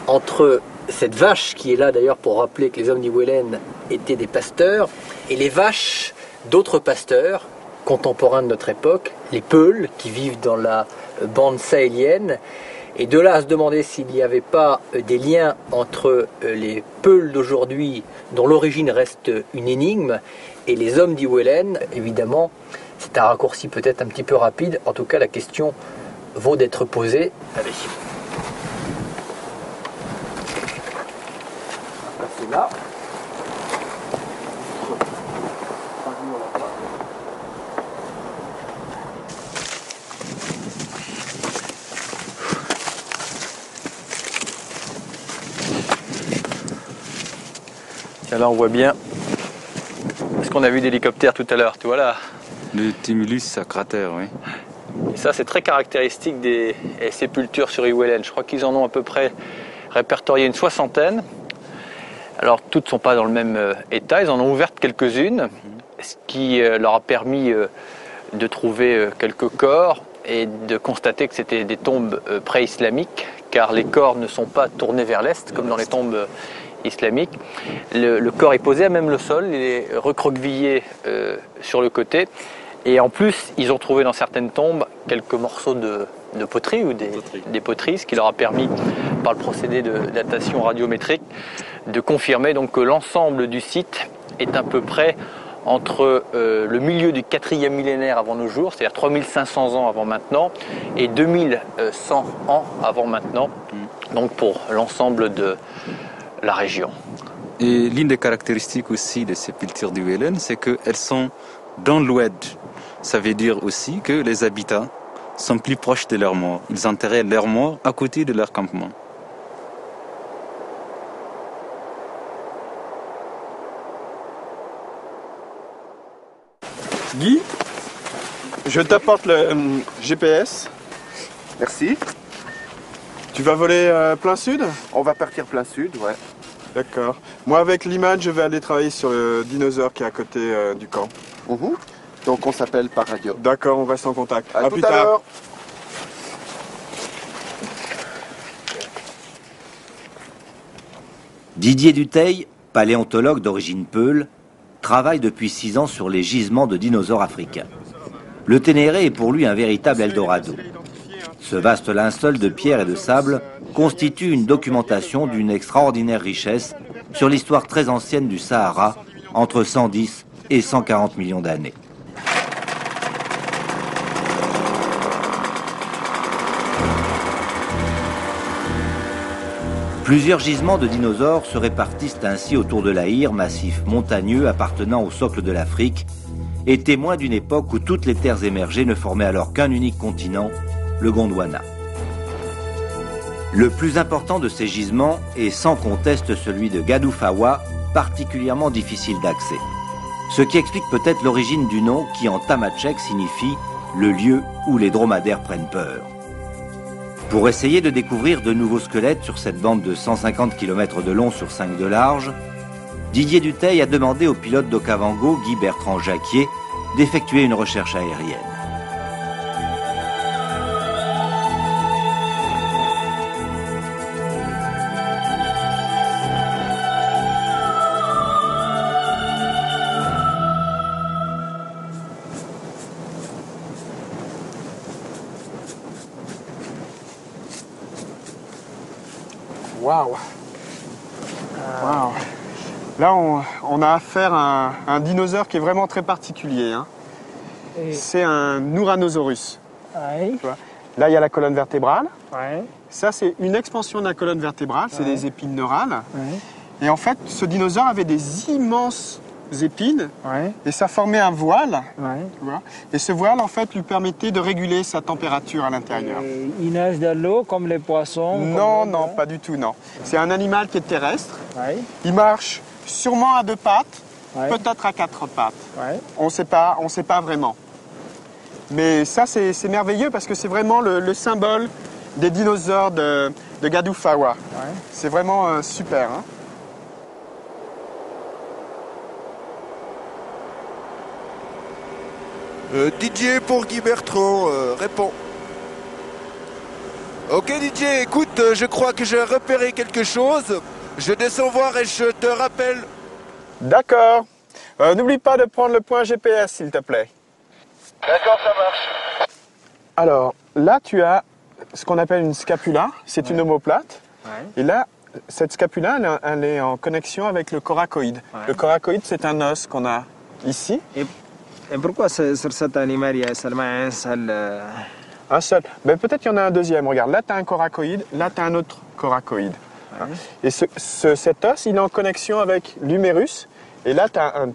entre cette vache qui est là d'ailleurs pour rappeler que les hommes d'Iwelen étaient des pasteurs et les vaches d'autres pasteurs contemporains de notre époque, les Peuls qui vivent dans la bande sahélienne. Et de là à se demander s'il n'y avait pas des liens entre les Peuls d'aujourd'hui, dont l'origine reste une énigme, et les hommes d'Iwelen, évidemment, c'est un raccourci peut-être un petit peu rapide. En tout cas, la question vaut d'être posée. Allez. On va passer là. Tiens, là on voit bien ce qu'on a vu d'hélicoptère tout à l'heure, tu vois là. Le tumulus à cratère, oui. Et ça c'est très caractéristique des sépultures sur Iwelen. Je crois qu'ils en ont à peu près répertorié une 60aine. Alors toutes ne sont pas dans le même état, ils en ont ouvert quelques-unes, ce qui leur a permis de trouver quelques corps et de constater que c'était des tombes pré-islamiques, car les corps ne sont pas tournés vers l'est comme dans les tombes islamique. Le corps est posé à même le sol, il est recroquevillé sur le côté. Et en plus, ils ont trouvé dans certaines tombes quelques morceaux de poterie ou des poteries, ce qui leur a permis, par le procédé de datation radiométrique, de confirmer donc que l'ensemble du site est à peu près entre le milieu du 4e millénaire avant nos jours, c'est-à-dire 3500 ans avant maintenant, et 2100 ans avant maintenant, donc pour l'ensemble de la région. Et l'une des caractéristiques aussi des sépultures d'Iwelen, c'est qu'elles sont dans l'oued. Ça veut dire aussi que les habitants sont plus proches de leurs morts. Ils enterraient leurs morts à côté de leur campement. Guy, je t'apporte le GPS. Merci. Tu vas voler plein sud? On va partir plein sud, ouais. D'accord. Moi, avec l'image, je vais aller travailler sur le dinosaure qui est à côté du camp. Donc, on s'appelle par radio. D'accord, on reste en contact. À plus tout à tard. l'heure. Didier Dutheil, paléontologue d'origine peule, travaille depuis 6 ans sur les gisements de dinosaures africains. Le Ténéré est pour lui un véritable Eldorado. Ce vaste linceul de pierre et de sable constitue une documentation d'une extraordinaire richesse sur l'histoire très ancienne du Sahara, entre 110 et 140 millions d'années. Plusieurs gisements de dinosaures se répartissent ainsi autour de l'Aïr, massif montagneux appartenant au socle de l'Afrique, et témoin d'une époque où toutes les terres émergées ne formaient alors qu'un unique continent, le Gondwana. Le plus important de ces gisements est sans conteste celui de Gadoufawa, particulièrement difficile d'accès. Ce qui explique peut-être l'origine du nom qui en tamatchèque signifie le lieu où les dromadaires prennent peur. Pour essayer de découvrir de nouveaux squelettes sur cette bande de 150 km de long sur 5 de large, Didier Dutheil a demandé au pilote d'Okavango, Guy Bertrand Jacquier, d'effectuer une recherche aérienne. Waouh! Waouh! Là, on a affaire à un dinosaure qui est vraiment très particulier. Hein. C'est un Ouranosaurus. Ouais. Tu vois. Là, il y a la colonne vertébrale. Ouais. Ça, c'est une expansion de la colonne vertébrale. C'est des épines neurales. Ouais. Et en fait, ce dinosaure avait des immenses épines. Et ça formait un voile. Tu vois. Et ce voile, en fait, lui permettait de réguler sa température à l'intérieur. Il nage dans l'eau comme les poissons? Non, non, pas du tout, non. C'est un animal qui est terrestre. Il marche sûrement à 2 pattes, Ouais. peut-être à 4 pattes. Ouais. On sait pas vraiment. Mais ça, c'est merveilleux parce que c'est vraiment le symbole des dinosaures de Gadou-Fawa. Ouais. C'est vraiment super. Hein. DJ pour Guy Bertrand, répond. Ok DJ, écoute, je crois que j'ai repéré quelque chose. Je descends voir et je te rappelle. D'accord. N'oublie pas de prendre le point GPS, s'il te plaît. D'accord, ça marche. Alors, là, tu as ce qu'on appelle une scapula. C'est une omoplate. Ouais. Et là, cette scapula, elle est en connexion avec le coracoïde. Ouais. Le coracoïde, c'est un os qu'on a ici. Et pourquoi sur cet animal, il y a seulement un seul... Un seul. Ben, peut-être qu'il y en a un deuxième. Regarde, là, tu as un coracoïde. Là, tu as un autre coracoïde. Ouais. Et cet os, il est en connexion avec l'humérus. Et là, tu as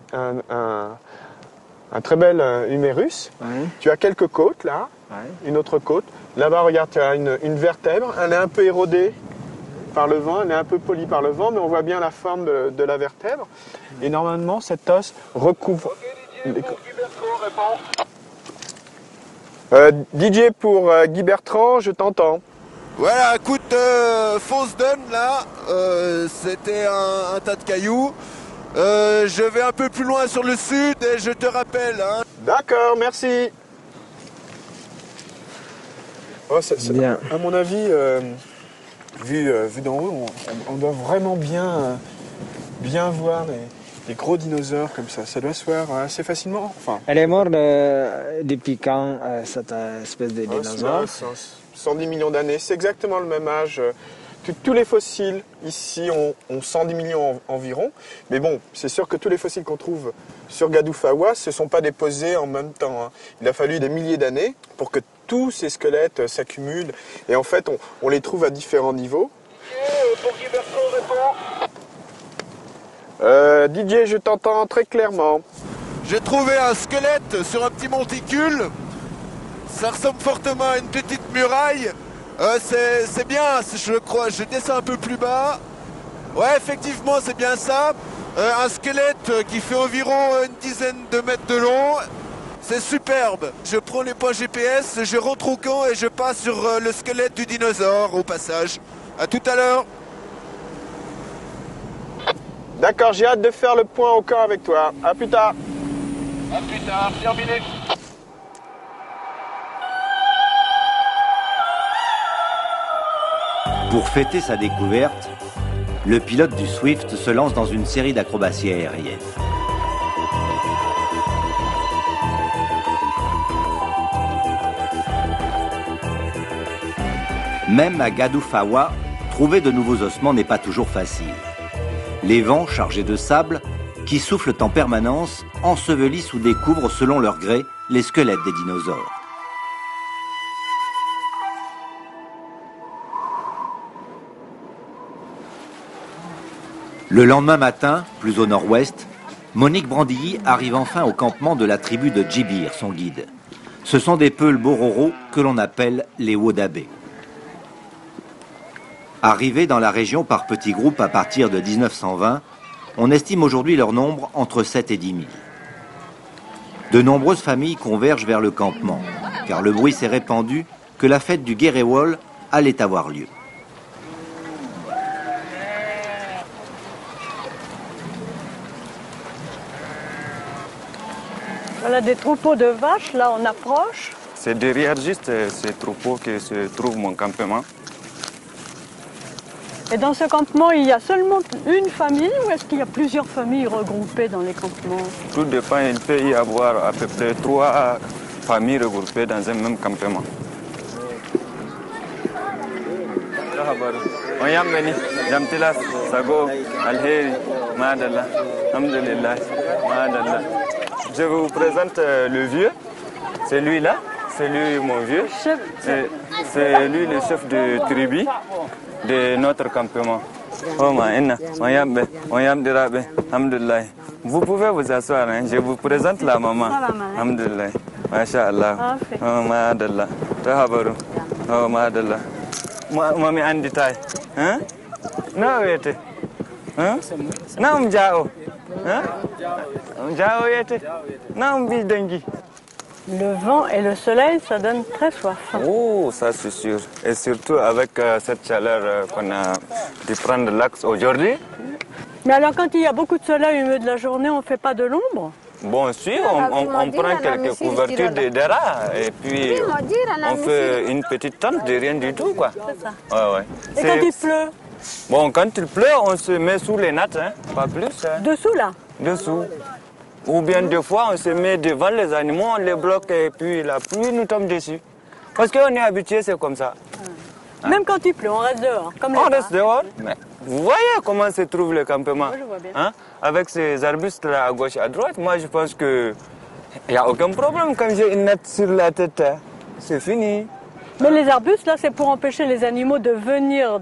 un très bel humérus. Ouais. Tu as quelques côtes, là. Ouais. Une autre côte. Là-bas, regarde, tu as une vertèbre. Elle est un peu érodée par le vent. Elle est un peu polie par le vent, mais on voit bien la forme de la vertèbre. Et normalement, cet os recouvre... DJ pour Guy Bertrand, je t'entends. Voilà, écoute, fausse donne là, c'était un tas de cailloux. Je vais un peu plus loin sur le sud et je te rappelle. Hein. D'accord, merci. Oh, Bien. À mon avis, vu d'en haut, on doit vraiment bien voir les gros dinosaures comme ça. Ça doit se voir assez facilement. Enfin, Elle est morte depuis quand, cette espèce de dinosaure? 110 millions d'années, c'est exactement le même âge. Tous les fossiles ici ont 110 millions environ. Mais bon, c'est sûr que tous les fossiles qu'on trouve sur Gadou-Fawa, ce ne sont pas déposés en même temps. Hein. Il a fallu des milliers d'années pour que tous ces squelettes s'accumulent. Et en fait, on les trouve à différents niveaux. DJ, je t'entends très clairement. J'ai trouvé un squelette sur un petit monticule. Ça ressemble fortement à une petite muraille. C'est bien, je crois. Je descends un peu plus bas. Ouais, effectivement, c'est bien ça. Un squelette qui fait environ une dizaine de mètres de long. C'est superbe. Je prends les points GPS, je rentre au camp et je passe sur le squelette du dinosaure au passage. À tout à l'heure. D'accord, j'ai hâte de faire le point au camp avec toi. À plus tard. À plus tard, terminé. Pour fêter sa découverte, le pilote du Swift se lance dans une série d'acrobaties aériennes. Même à Gadou-Fawa, trouver de nouveaux ossements n'est pas toujours facile. Les vents chargés de sable, qui soufflent en permanence, ensevelissent ou découvrent selon leur gré les squelettes des dinosaures. Le lendemain matin, plus au nord-ouest, Monique Brandilly arrive enfin au campement de la tribu de Djibir, son guide. Ce sont des peuls bororo que l'on appelle les Wodabé. Arrivés dans la région par petits groupes à partir de 1920, on estime aujourd'hui leur nombre entre 7 et 10 000. De nombreuses familles convergent vers le campement, car le bruit s'est répandu que la fête du Guéréwol allait avoir lieu. Voilà des troupeaux de vaches, là on approche. C'est derrière juste ces troupeaux que se trouve mon campement. Et dans ce campement, il y a seulement une famille ou est-ce qu'il y a plusieurs familles regroupées dans les campements? Tout dépend, il peut y avoir à peu près 3 familles regroupées dans un même campement. Je vous présente le vieux, c'est lui là, c'est lui mon vieux, c'est lui le chef de tribu de notre campement. Vous pouvez vous asseoir, hein? Je vous présente la maman. Alhamdulillah. Masha'Allah. Oh, Ma'adallah. Tahabaru. Oh, Ma'adallah. Mami Andi Tai. Hein? Non, wait. Hein? Nam Jao. Hein? Jao yete. Nam Bidengi. Le vent et le soleil, ça donne très soif. Oh, ça c'est sûr. Et surtout avec cette chaleur qu'on a de prendre l'axe aujourd'hui. Mais alors quand il y a beaucoup de soleil au milieu de la journée, on ne fait pas de l'ombre? Bon, si, on prend quelques couvertures de draps et puis on fait une petite tente de rien du tout, quoi. C'est ça. Ouais, ouais. Et quand il pleut? Bon, quand il pleut, on se met sous les nattes, hein, pas plus. Hein. Dessous, là? Dessous. Ou bien des fois, on se met devant les animaux, on les bloque et puis la pluie nous tombe dessus. Parce qu'on est habitué, c'est comme ça. Hein? Même quand il pleut, on reste dehors, comme on reste dehors, mais vous voyez comment se trouve le campement. Moi, je vois bien. Hein? Avec ces arbustes là à gauche, à droite, moi je pense que il n'y a aucun problème quand j'ai une natte sur la tête. Hein. C'est fini. Mais les arbustes, là, c'est pour empêcher les animaux de venir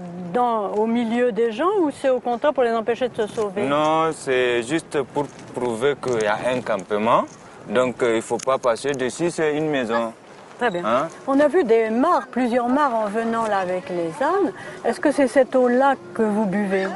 au milieu des gens ou c'est au contraire pour les empêcher de se sauver? Non, c'est juste pour prouver qu'il y a un campement. Donc il ne faut pas passer dessus, c'est une maison. Très bien. Hein? On a vu des mares, plusieurs mares en venant là avec les ânes. Est-ce que c'est cette eau-là que vous buvez?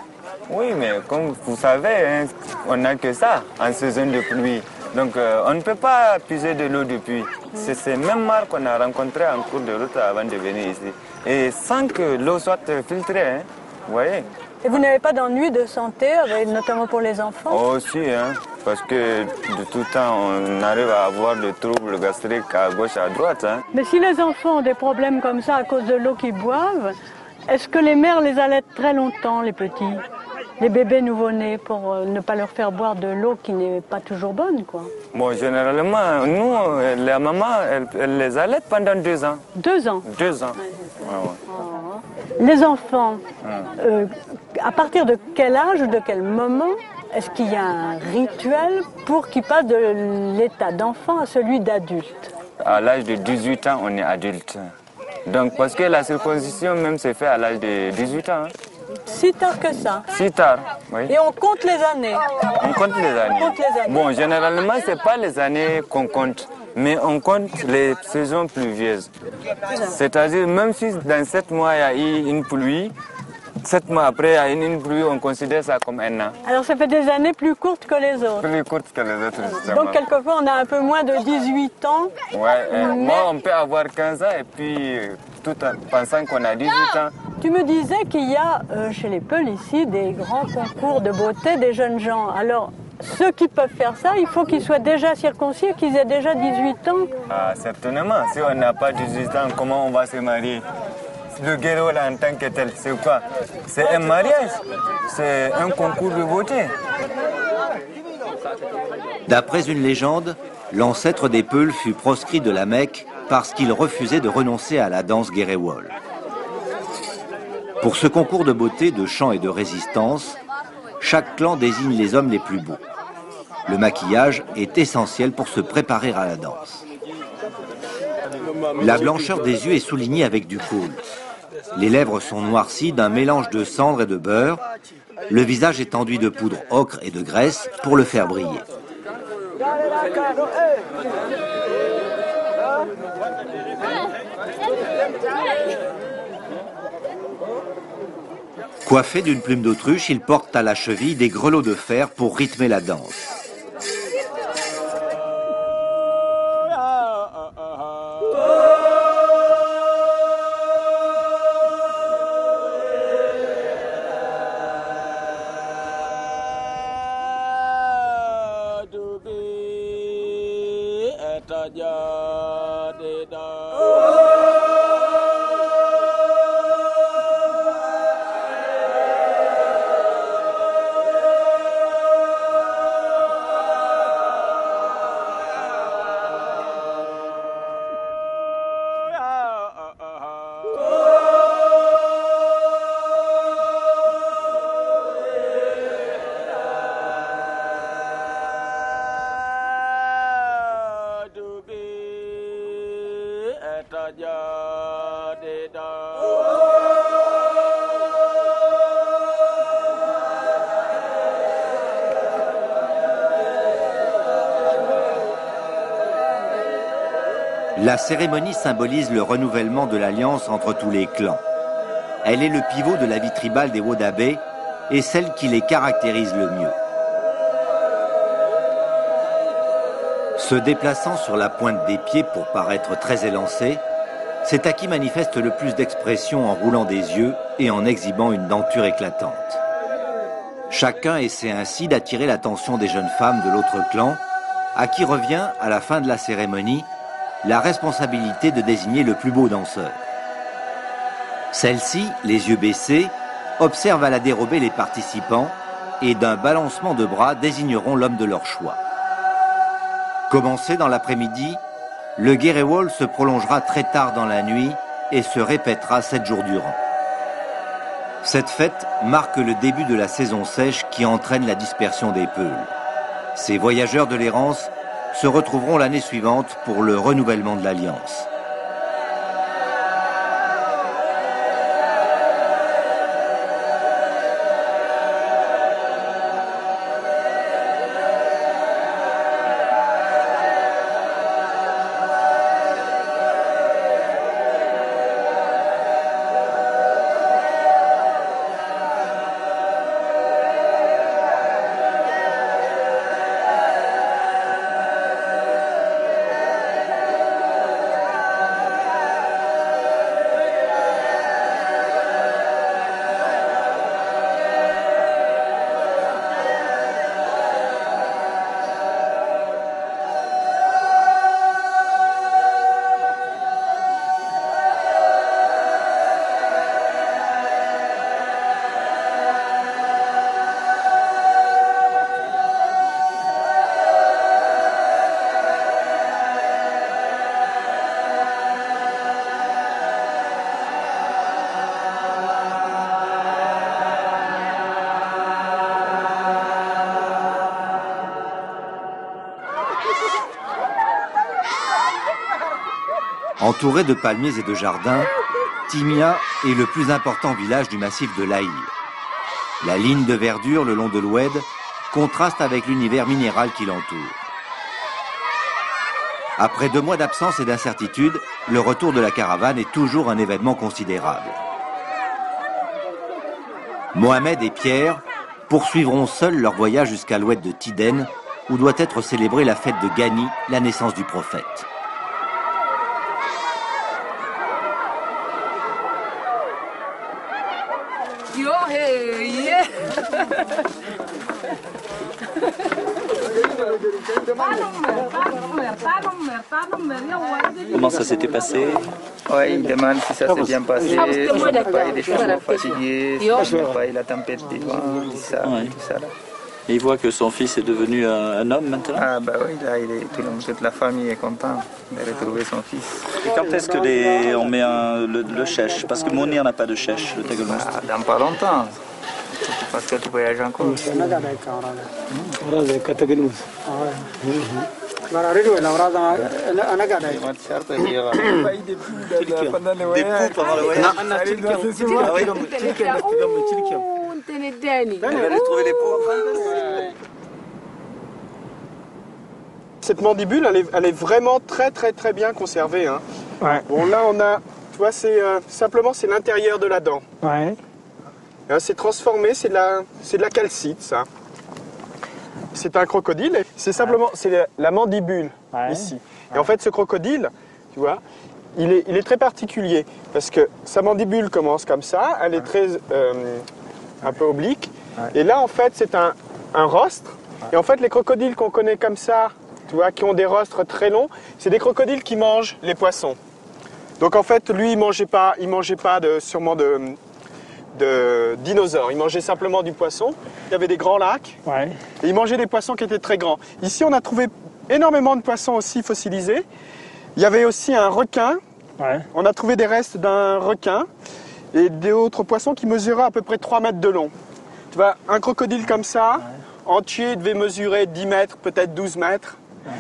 Oui, mais comme vous savez, hein, on n'a que ça en saison de pluie. Donc on ne peut pas puiser de l'eau de pluie. C'est ces mêmes mares qu'on a rencontrées en cours de route avant de venir ici. Et sans que l'eau soit filtrée, hein, vous voyez. Et vous n'avez pas d'ennui de santé, notamment pour les enfants? Oh si, hein, parce que de tout temps, on arrive à avoir des troubles gastriques à gauche, à droite. Hein. Mais si les enfants ont des problèmes comme ça à cause de l'eau qu'ils boivent, est-ce que les mères les allaitent très longtemps, les petits? Les bébés nouveau-nés, pour ne pas leur faire boire de l'eau qui n'est pas toujours bonne, quoi. Bon, généralement, nous, la maman, elle les allaite pendant 2 ans. 2 ans? 2 ans. Ouais, ouais. Les enfants, à partir de quel âge ou de quel moment est-ce qu'il y a un rituel pour qu'ils passent de l'état d'enfant à celui d'adulte? À l'âge de 18 ans, on est adulte. Donc, parce que la circoncision même s'est faite à l'âge de 18 ans. Hein. Si tard que ça? Si tard, oui. Et on compte les années? On compte les années. On compte les années. Bon, généralement, ce n'est pas les années qu'on compte, mais on compte les saisons pluvieuses. C'est-à-dire, même si dans 7 mois, il y a eu une pluie, 7 mois après, il y a une pluie, on considère ça comme un an. Alors, ça fait des années plus courtes que les autres? Plus courtes que les autres, justement. Donc, quelquefois, on a un peu moins de 18 ans. Ouais, moi, on peut avoir 15 ans et puis, tout en pensant qu'on a 18 ans. Tu me disais qu'il y a chez les Peuls ici des grands concours de beauté des jeunes gens. Alors, ceux qui peuvent faire ça, il faut qu'ils soient déjà circoncis et qu'ils aient déjà 18 ans. Ah, certainement. Si on n'a pas 18 ans, comment on va se marier? Le guéro là en tant que tel, c'est quoi? C'est un mariage. C'est un concours de beauté. D'après une légende, l'ancêtre des Peuls fut proscrit de la Mecque parce qu'il refusait de renoncer à la danse guéréwol. Pour ce concours de beauté, de chant et de résistance, chaque clan désigne les hommes les plus beaux. Le maquillage est essentiel pour se préparer à la danse. La blancheur des yeux est soulignée avec du kohl. Les lèvres sont noircies d'un mélange de cendre et de beurre. Le visage est enduit de poudre ocre et de graisse pour le faire briller. Coiffés d'une plume d'autruche, ils portent à la cheville des grelots de fer pour rythmer la danse. La cérémonie symbolise le renouvellement de l'alliance entre tous les clans. Elle est le pivot de la vie tribale des Wodabé, est celle qui les caractérise le mieux. Se déplaçant sur la pointe des pieds pour paraître très élancé, c'est à qui manifeste le plus d'expression en roulant des yeux et en exhibant une denture éclatante. Chacun essaie ainsi d'attirer l'attention des jeunes femmes de l'autre clan, à qui revient, à la fin de la cérémonie, la responsabilité de désigner le plus beau danseur. Celles-ci, les yeux baissés, observent à la dérobée les participants et d'un balancement de bras désigneront l'homme de leur choix. Commencé dans l'après-midi, le Guéréwol se prolongera très tard dans la nuit et se répétera 7 jours durant. Cette fête marque le début de la saison sèche qui entraîne la dispersion des peuls. Ces voyageurs de l'errance se retrouveront l'année suivante pour le renouvellement de l'Alliance. Entouré de palmiers et de jardins, Timia est le plus important village du massif de l'Aïr. La ligne de verdure le long de l'Oued contraste avec l'univers minéral qui l'entoure. Après 2 mois d'absence et d'incertitude, le retour de la caravane est toujours un événement considérable. Mohamed et Pierre poursuivront seuls leur voyage jusqu'à l'Oued de Tiden, où doit être célébrée la fête de Ghani, la naissance du prophète. Comment ça s'était passé? Ouais, il demande si ça s'est bien passé, si on n'a pas eu des chevaux fatigués, si on n'a pas eu la tempête des vents, tout ça, tout ça. Là. Et il voit que son fils est devenu un homme maintenant? Ah bah oui, là, toute la famille est contente de retrouver son fils. Et quand est-ce que on met le chèche? Parce que Mounir n'a pas de chèche, le Tagelmousse. Dans pas longtemps. Parce que tu voyages encore. Cette mandibule, elle est vraiment très bien conservée. Hein. Ouais. Bon là on a, tu vois, c'est simplement c'est l'intérieur de la dent. Ouais. C'est transformé, c'est de la calcite, ça. C'est un crocodile, c'est simplement c'est la mandibule ici. Et en fait, ce crocodile, tu vois, il est très particulier parce que sa mandibule commence comme ça, elle est très un peu oblique. Et là, en fait, c'est un rostre. Et en fait, les crocodiles qu'on connaît comme ça, tu vois, qui ont des rostres très longs, c'est des crocodiles qui mangent les poissons. Donc en fait, lui, il mangeait pas sûrement de dinosaures. Il mangeait simplement du poisson. Il y avait des grands lacs. Ouais. Et il mangeait des poissons qui étaient très grands. Ici, on a trouvé énormément de poissons aussi fossilisés. Il y avait aussi un requin. Ouais. On a trouvé des restes d'un requin et d'autres poissons qui mesuraient à peu près 3 mètres de long. Tu vois, un crocodile comme ça, entier, devait mesurer 10 mètres, peut-être 12 mètres. Ouais.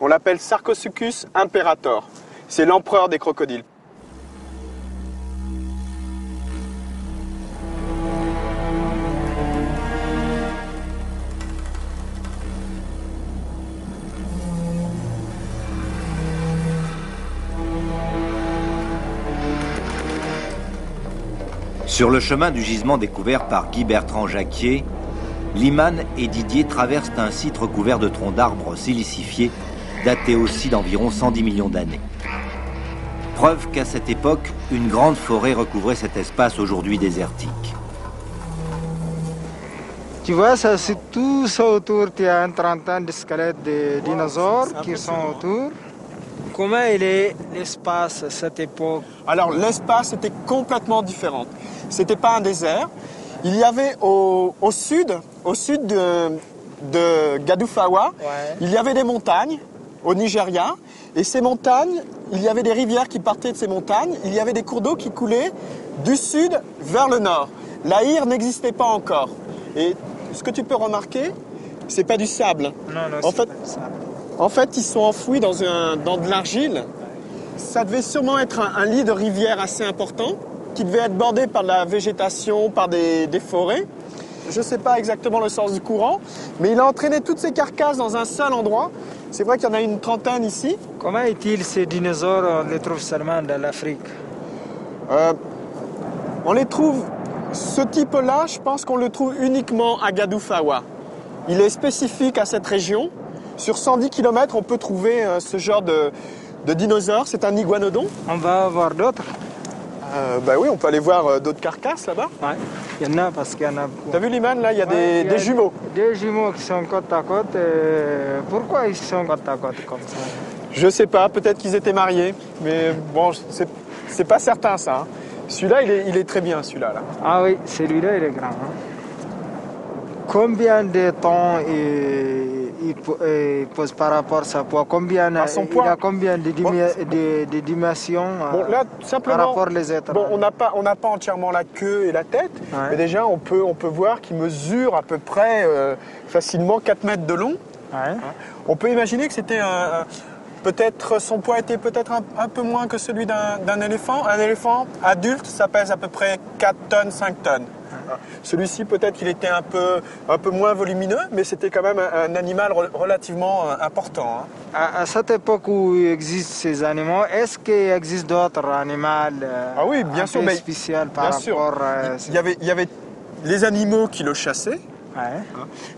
On l'appelle Sarcosuchus imperator. C'est l'empereur des crocodiles. Sur le chemin du gisement découvert par Guy Bertrand Jacquier, Liman et Didier traversent un site recouvert de troncs d'arbres silicifiés, daté aussi d'environ 110 millions d'années. Preuve qu'à cette époque, une grande forêt recouvrait cet espace aujourd'hui désertique. Tu vois, ça, c'est tout ça autour. Il y a une trentaine de squelettes de dinosaures qui sont autour. Comment est l'espace à cette époque? Alors l'espace était complètement différent. C'était pas un désert. Il y avait au sud de Gadufawa, il y avait des montagnes au Nigeria. Et ces montagnes, il y avait des rivières qui partaient de ces montagnes. Il y avait des cours d'eau qui coulaient du sud vers le nord. L'Aïr n'existait pas encore. Et ce que tu peux remarquer, c'est pas du sable. Non, en fait, pas du sable. En fait, ils sont enfouis dans de l'argile. Ça devait sûrement être un lit de rivière assez important, qui devait être bordé par de la végétation, par des forêts. Je ne sais pas exactement le sens du courant, mais il a entraîné toutes ces carcasses dans un seul endroit. C'est vrai qu'il y en a une trentaine ici. Comment est-il ces dinosaures? On les trouve seulement dans l'Afrique? On les trouve, ce type-là, je pense qu'on le trouve uniquement à Gadufawa. Il est spécifique à cette région. Sur 110 km, on peut trouver ce genre de dinosaures. C'est un iguanodon. On va voir d'autres? Bah oui, on peut aller voir d'autres carcasses là-bas. Ouais, il y en a parce qu'il y en a beaucoup. T'as vu Liman, là, il y a des jumeaux. Des jumeaux qui sont côte à côte. Pourquoi ils sont côte à côte comme ça? Je sais pas, peut-être qu'ils étaient mariés. Mais bon, c'est pas certain ça. Hein. Celui-là, il est très bien, celui-là. Là. Ah oui, celui-là, il est grand. Hein. Combien de temps il pose par rapport à sa poids? Combien, il a combien de dimensions là, simplement, par rapport aux êtres? Bon, on n'a pas entièrement la queue et la tête, mais déjà on peut voir qu'il mesure à peu près facilement 4 mètres de long. Hein. On peut imaginer que c'était peut-être son poids était peut-être un peu moins que celui d'un éléphant. Un éléphant adulte, ça pèse à peu près 4 tonnes, 5 tonnes. Celui-ci, peut-être qu'il était un peu moins volumineux, mais c'était quand même un animal relativement important. Hein. À cette époque où existent ces animaux, est-ce qu'il existe d'autres animaux bien sûr, mais spéciaux par rapport à... Il y avait les animaux qui le chassaient. Hein.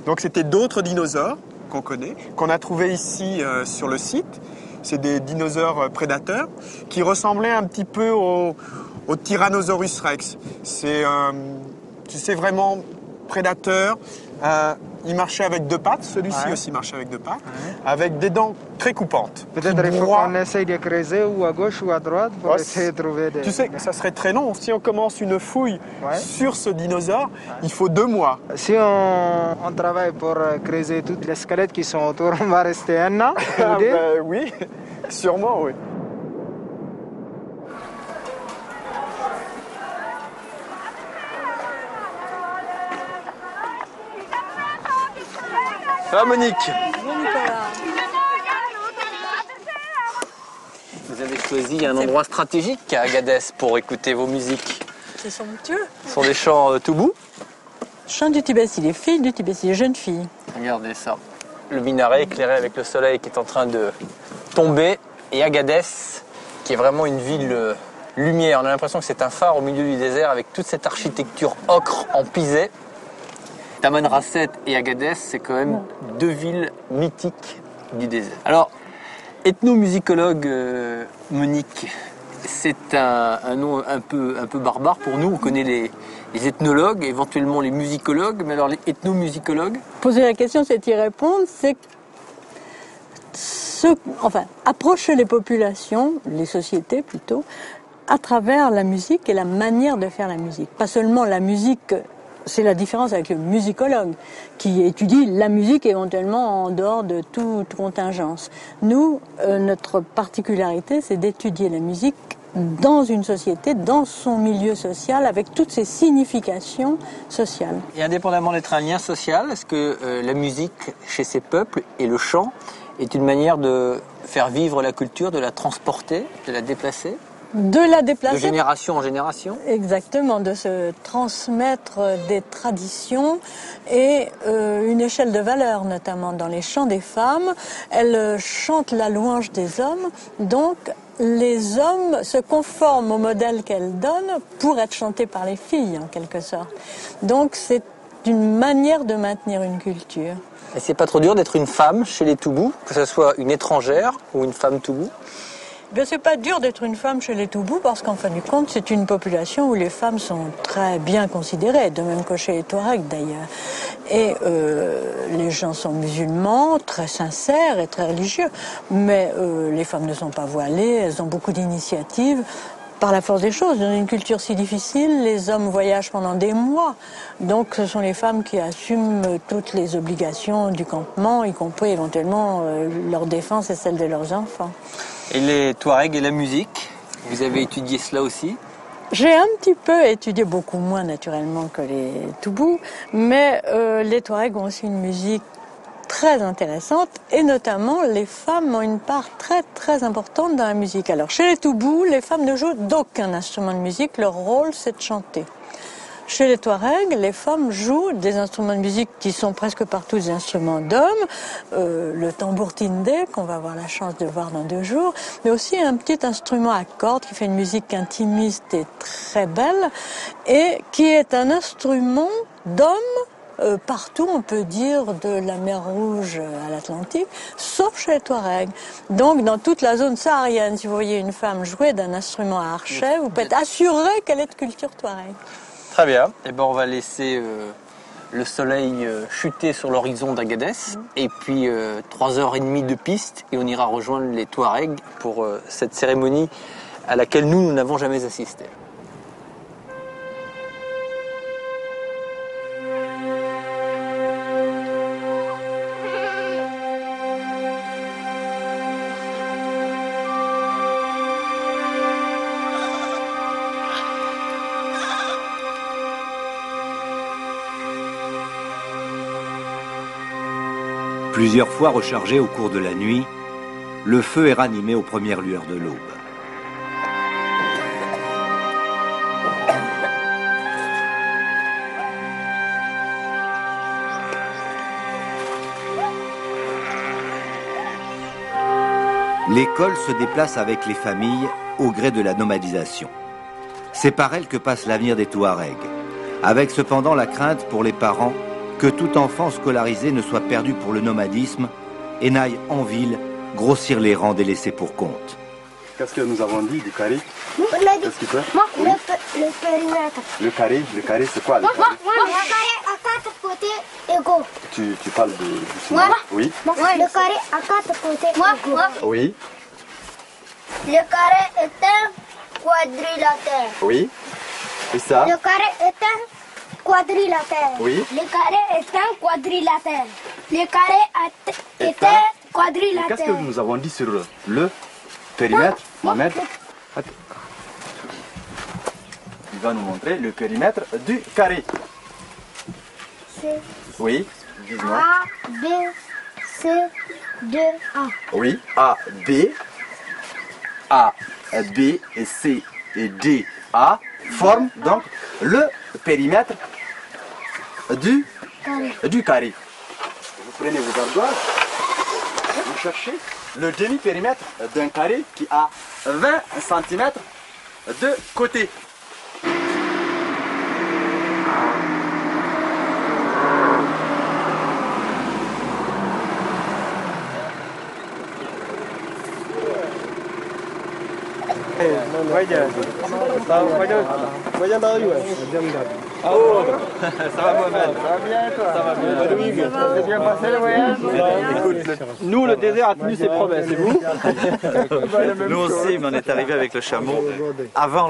Donc c'était d'autres dinosaures qu'on connaît, qu'on a trouvés ici sur le site. C'est des dinosaures prédateurs qui ressemblaient un petit peu au Tyrannosaurus rex. C'est vraiment prédateur. Il marchait avec 2 pattes, celui-ci aussi marchait avec 2 pattes, avec des dents très coupantes. Peut-être il faut qu'on essaye de creuser ou à gauche ou à droite pour essayer de trouver des... Tu sais, ça serait très long. Si on commence une fouille sur ce dinosaure, il faut 2 mois. Si on travaille pour creuser tous les squelettes qui sont autour, on va rester un an. Oui, sûrement, oui. Ça va, Monique? Vous avez choisi un endroit stratégique à Agadez pour écouter vos musiques. C'est somptueux. Ce sont des chants Toubou. Chant du Tibet, les filles du Tibet, les jeunes filles. Regardez ça. Le minaret éclairé avec le soleil qui est en train de tomber. Et Agadez, qui est vraiment une ville lumière. On a l'impression que c'est un phare au milieu du désert avec toute cette architecture ocre en pisé. Taman Rasset et Agadez, c'est quand même 2 villes mythiques du désert. Alors, ethnomusicologue Monique, c'est un nom un peu barbare pour nous. On connaît les ethnologues, éventuellement les musicologues, mais alors les ethnomusicologues? Poser la question, c'est y répondre, c'est approcher les populations, les sociétés plutôt, à travers la musique et la manière de faire la musique. Pas seulement la musique. C'est la différence avec le musicologue qui étudie la musique éventuellement en dehors de toute contingence. Nous, notre particularité, c'est d'étudier la musique dans une société, dans son milieu social, avec toutes ses significations sociales. Et indépendamment d'être un lien social, est-ce que la musique chez ces peuples et le chant est une manière de faire vivre la culture, de la transporter, de la déplacer? De la déplacer. De génération en génération. Exactement, de se transmettre des traditions et une échelle de valeur, notamment dans les chants des femmes. Elles chantent la louange des hommes, donc les hommes se conforment au modèle qu'elles donnent pour être chantés par les filles, en quelque sorte. Donc c'est une manière de maintenir une culture. Et c'est pas trop dur d'être une femme chez les Toubous, que ce soit une étrangère ou une femme Toubou? Bien, c'est pas dur d'être une femme chez les Toubous parce qu'en fin du compte, c'est une population où les femmes sont très bien considérées, de même que chez les Touaregs d'ailleurs. Et les gens sont musulmans, très sincères et très religieux. Mais les femmes ne sont pas voilées, elles ont beaucoup d'initiatives. Par la force des choses, dans une culture si difficile, les hommes voyagent pendant des mois. Donc ce sont les femmes qui assument toutes les obligations du campement, y compris éventuellement leur défense et celle de leurs enfants. Et les Touaregs et la musique, vous avez étudié cela aussi? J'ai un petit peu étudié, beaucoup moins naturellement que les Toubous, mais les Touaregs ont aussi une musique très intéressante et notamment les femmes ont une part très très importante dans la musique. Alors chez les Toubous, les femmes ne jouent d'aucun instrument de musique, leur rôle c'est de chanter. Chez les Touaregs, les femmes jouent des instruments de musique qui sont presque partout des instruments d'hommes, le tambour tindé qu'on va avoir la chance de voir dans 2 jours, mais aussi un petit instrument à cordes qui fait une musique intimiste et très belle et qui est un instrument d'hommes partout, on peut dire, de la mer Rouge à l'Atlantique, sauf chez les Touaregs. Donc, dans toute la zone saharienne, si vous voyez une femme jouer d'un instrument à archet, vous pouvez être assuré qu'elle est de culture touareg. Très bien. Et ben, on va laisser le soleil chuter sur l'horizon d'Agadez. Et puis, 3h30 de piste, et on ira rejoindre les Touaregs pour cette cérémonie à laquelle nous n'avons jamais assisté. Plusieurs fois rechargé au cours de la nuit, le feu est ranimé aux premières lueurs de l'aube. L'école se déplace avec les familles au gré de la nomadisation. C'est par elle que passe l'avenir des Touaregs, avec cependant la crainte pour les parents que tout enfant scolarisé ne soit perdu pour le nomadisme et n'aille en ville grossir les rangs des laissés pour compte. Qu'est-ce que nous avons dit du carré? Qu'est-ce qu'il fait? Oui. Le périmètre. Le carré c'est quoi? Le carré à 4 côtés égaux. Tu parles du cinéma? Oui. Le carré à 4 côtés égaux. Oui. Le carré est un quadrilatère. Oui. Et ça? Le carré est un quadrilatère. Oui. Le carré est un quadrilatère. Le carré est un quadrilatère. Qu'est-ce que nous avons dit sur le périmètre, Mohamed? Il va nous montrer le périmètre du carré. Oui, dis-moi. A, B, C, 2, A. Oui, A, B, et C et D, A forment donc le périmètre du carré. Vous prenez vos ardoises, vous cherchez le demi-périmètre d'un carré qui a 20 cm de côté. Oh, ça va Mohamed? Ça va bien et toi? Ça va bien. Ça va bien passé le voyage? Écoute, nous le désert a tenu ses promesses, et vous? Nous aussi, mais on est arrivé avec le chameau avant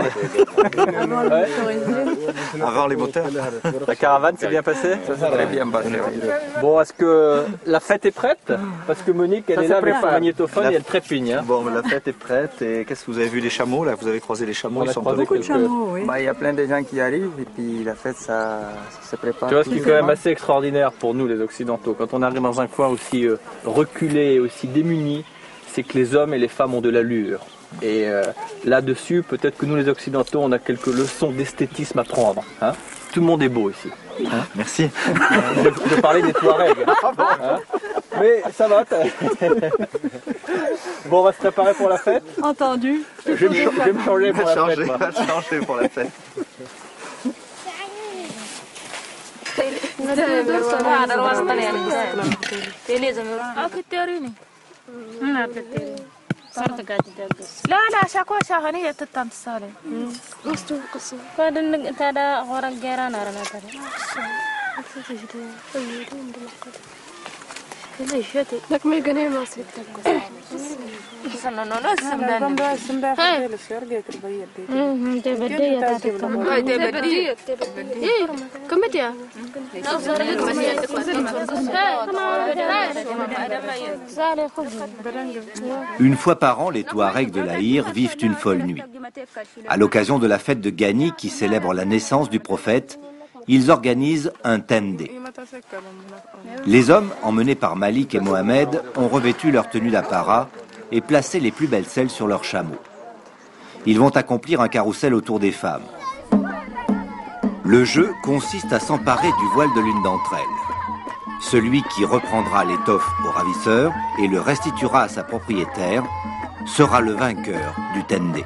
les moteurs. La caravane s'est bien passée? Ça s'est très bien passé. Bon, est-ce que la fête est prête? Parce que Monique, elle est là avec son magnétophone et elle trépigne. Hein. Bon, la fête est prête. Et qu'est-ce que vous avez vu les chameaux là? Vous avez croisé les chameaux? Ils sont beaucoup de chameaux, oui. Il y a plein de gens qui arrivent et puis la fête, ça se prépare. Tu vois, ce qui est quand même assez extraordinaire pour nous, les Occidentaux, quand on arrive dans un coin aussi reculé et aussi démuni, c'est que les hommes et les femmes ont de l'allure. Et là-dessus, peut-être que nous les Occidentaux, on a quelques leçons d'esthétisme à prendre. Hein. Tout le monde est beau ici. Hein. Merci. Je parlais des Touaregs. Hein. Mais ça va. Bon, on va se préparer pour la fête. Entendu. Je vais me changer pour la fête. On va changer pour la fête. لا لا شاكو شاغني تتانت سالي كادن تادا غورا غيران رنا تادا لك ما يغني ما سيتك Une fois par an, les Touaregs de l'Aïr vivent une folle nuit. À l'occasion de la fête de Ghani qui célèbre la naissance du prophète, ils organisent un tendé. Les hommes, emmenés par Malik et Mohamed, ont revêtu leur tenue d'apparat et placé les plus belles selles sur leurs chameaux. Ils vont accomplir un carrousel autour des femmes. Le jeu consiste à s'emparer du voile de l'une d'entre elles. Celui qui reprendra l'étoffe au ravisseur et le restituera à sa propriétaire sera le vainqueur du tendé.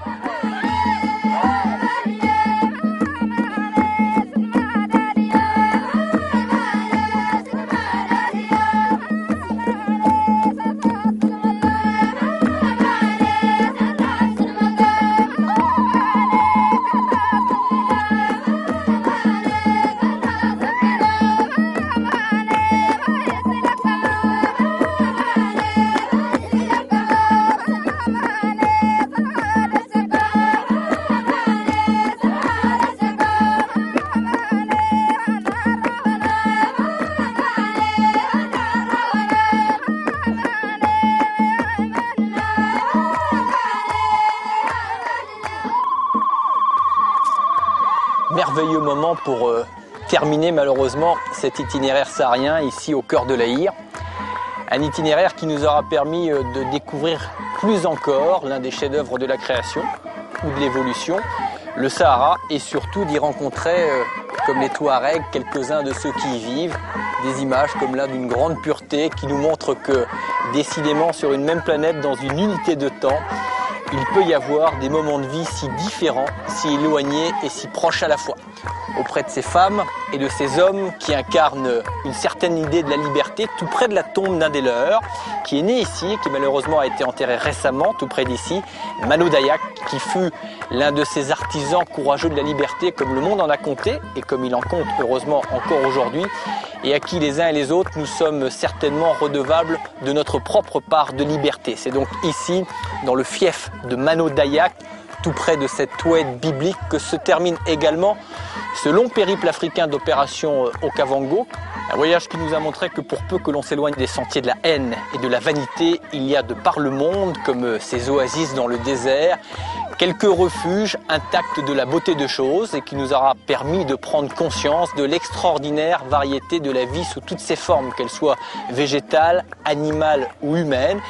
Merveilleux moment pour terminer malheureusement cet itinéraire saharien ici au cœur de l'Aïr. Un itinéraire qui nous aura permis de découvrir plus encore l'un des chefs-d'œuvre de la création ou de l'évolution, le Sahara, et surtout d'y rencontrer, comme les Touaregs, quelques-uns de ceux qui y vivent, des images comme là d'une grande pureté qui nous montre que décidément sur une même planète, dans une unité de temps, il peut y avoir des moments de vie si différents, si éloignés et si proches à la fois. Auprès de ces femmes et de ces hommes qui incarnent une certaine idée de la liberté, tout près de la tombe d'un des leurs, qui est né ici et qui malheureusement a été enterré récemment, tout près d'ici, Mano Dayak, qui fut l'un de ces artisans courageux de la liberté, comme le monde en a compté, et comme il en compte heureusement encore aujourd'hui, et à qui les uns et les autres nous sommes certainement redevables de notre propre part de liberté. C'est donc ici, dans le fief de Mano Dayak, tout près de cette Toued biblique, que se termine également ce long périple africain d'opération Okavango, un voyage qui nous a montré que pour peu que l'on s'éloigne des sentiers de la haine et de la vanité, il y a de par le monde, comme ces oasis dans le désert, quelques refuges intacts de la beauté de choses et qui nous aura permis de prendre conscience de l'extraordinaire variété de la vie sous toutes ses formes, qu'elle soit végétale, animale ou humaine.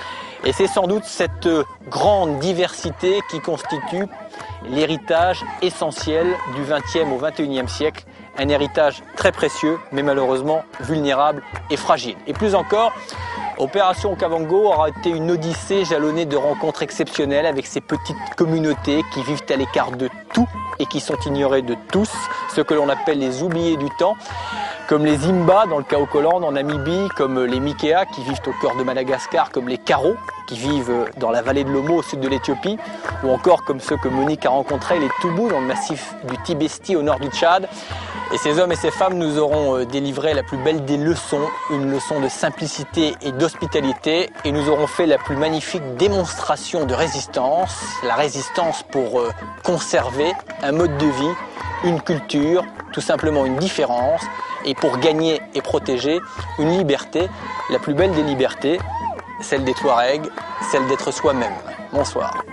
Et c'est sans doute cette grande diversité qui constitue l'héritage essentiel du XXe au XXIe siècle, un héritage très précieux, mais malheureusement vulnérable et fragile. Et plus encore, Opération Okavango aura été une odyssée jalonnée de rencontres exceptionnelles avec ces petites communautés qui vivent à l'écart de tout et qui sont ignorées de tous, ce que l'on appelle les oubliés du temps, comme les Imba dans le Kaokoland en Namibie, comme les Mikea qui vivent au cœur de Madagascar, comme les Karo qui vivent dans la vallée de l'Omo au sud de l'Éthiopie, ou encore comme ceux que Monique a rencontrés, les Toubou dans le massif du Tibesti au nord du Tchad. Et ces hommes et ces femmes nous auront délivré la plus belle des leçons, une leçon de simplicité et d'hospitalité, et nous aurons fait la plus magnifique démonstration de résistance, la résistance pour conserver un mode de vie, une culture, tout simplement une différence, et pour gagner et protéger une liberté, la plus belle des libertés, celle des Touaregs, celle d'être soi-même. Bonsoir.